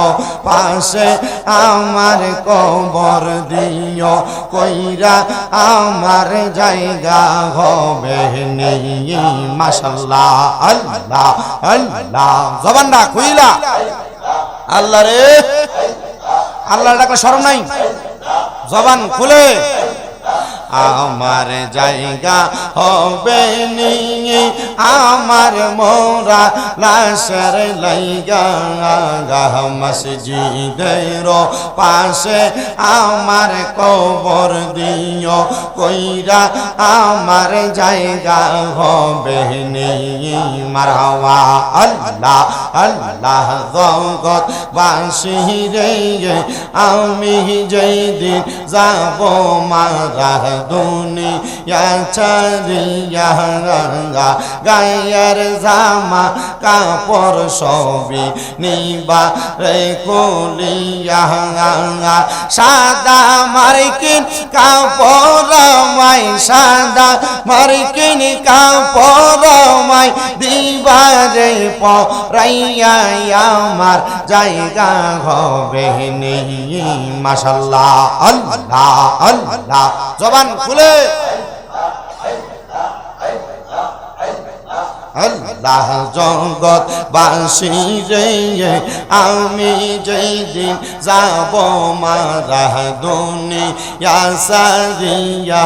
পাশে আমার কবর দিও কইরা, আমার জায়গা হবে নিয়ে। মাশাআল্লাহ, আল্লাহ আল্লাহ, জবানটা খুইলা আল্লাহ রে, আল্লাহ ডাকলে শরম নাই, জবান খুলে। আমার জায়গা হবে নিয়ে আমার মোরা লাশের লাইগা, মসজিদের পাশে আমার কবর দিও কইরা, আমার জায়গা হবে নিয়ে। মারহাবা আল্লাহ আল্লাহ, জগৎ বাসী রে, আমি যেদিন যাব মারা দুনিয়া ছাড়িয়া, গায়ের জামা কাপড় সবই নিবা রে কুলিয়া, সাদা মার্কিন কাপড় মাই, সাদা মার্কিন কাপড় মাই দিবা রে পরাইয়া, আমার জায়গা হবে নেই। মাশাআল্লাহ, আল্লাহ আল্লাহ, জবান খুলে আল্লাহ জগৎ বাসী রে আমি যেই দিন যাব মারা দুনিয়া সারিয়া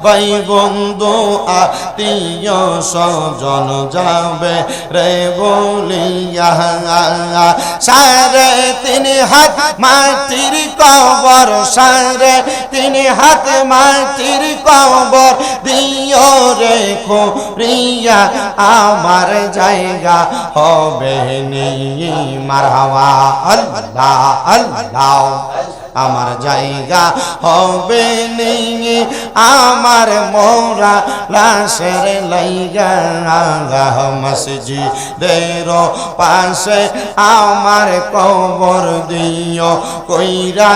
ভাই বন্ধু আত্মীয় স্বজন যাবে রে বলিয়া সাড়ে তিন হাত মাটির কবর সাড়ে তিন হাত মাটির কবর দিও রে খুরিয়া আমার জায়গা হবে নি মারহাবা আল্লাহ আল্লাহ আমার জায়গা হবে নি আমার মোরা লাশের লাইগা মসজিদের পাশে আমার কবর দিও কইরা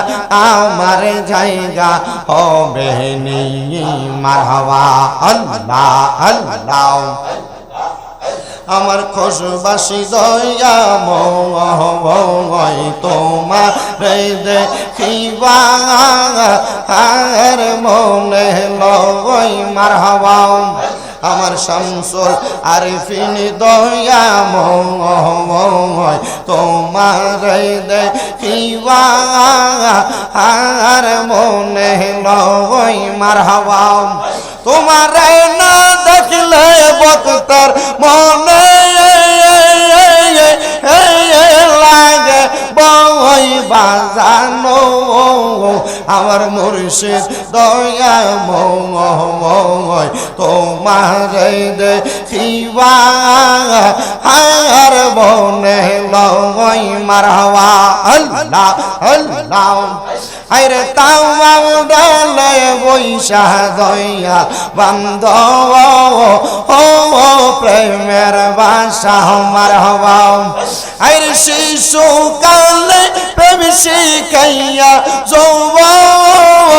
আমার জায়গা হবে নি মারহাবা আল্লাহ আল্লাহ আমার খোশবাসী দয়া ময় তোমার দেখিবা আর মনে লয় মারহাবা আমার শামসুল আরিফিন দয়া ময় তোমার দেখিবা আর মনে লয় মারহাবা তোমার না দেখলে বক্তার মনে লাগে বই বাজানো আমার মুর্শিদ দয়া ময় তোমার দেখিবা আর মনে লয় মারহাবা আল্লাহ আল্লাহ আরে তাও ডালে বৈশা দয়া বান্ধব ও প্রেমের বাসা মারহাবা আরে শিশু কালে প্রেম শিখাইয়া যৌবন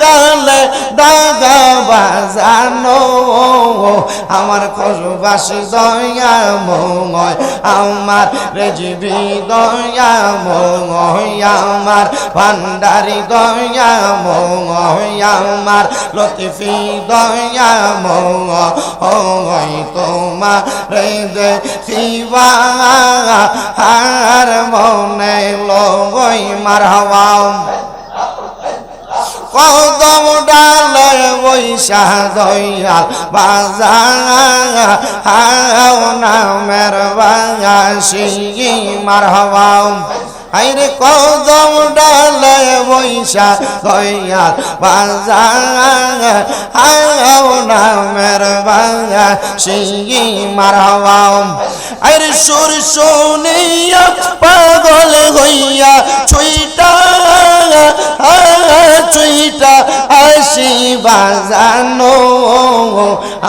কালে দাগা বাজানো আমার খোশবাসী দয়া ময় আমার রেজবি দয়া ময় আমার ভান্ডারি দয়া ময় আমার লতিফি দয়া ময় তোমার দেখিবা আর মনে লয় মারহাবা কদম ডালে বৈশা দয়াল বাজাও নামের বাগাসি মারহাবা আইরে কদম ডালে বৈশা দয়াল বাজাও নামের বাগাসি মারহাবা আইরে সুর শুনিয়া পাগল হইয়া ছুইটা চুইটা আসি বাজানো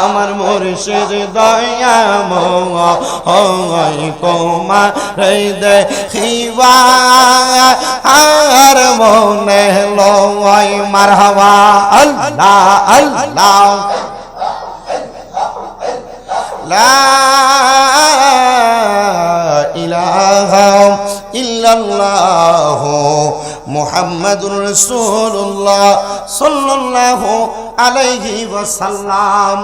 আমার মুর্শিদ দয়া ময় তোমার দেখিবা আর মনে লয় মারহাবা আল্লাহ আল্লাহ লা ইলাহা ইল্লাল্লাহ মুহাম্মাদুর রাসূলুল্লাহ সাল্লাল্লাহু আলাইহি ওয়াসাল্লাম।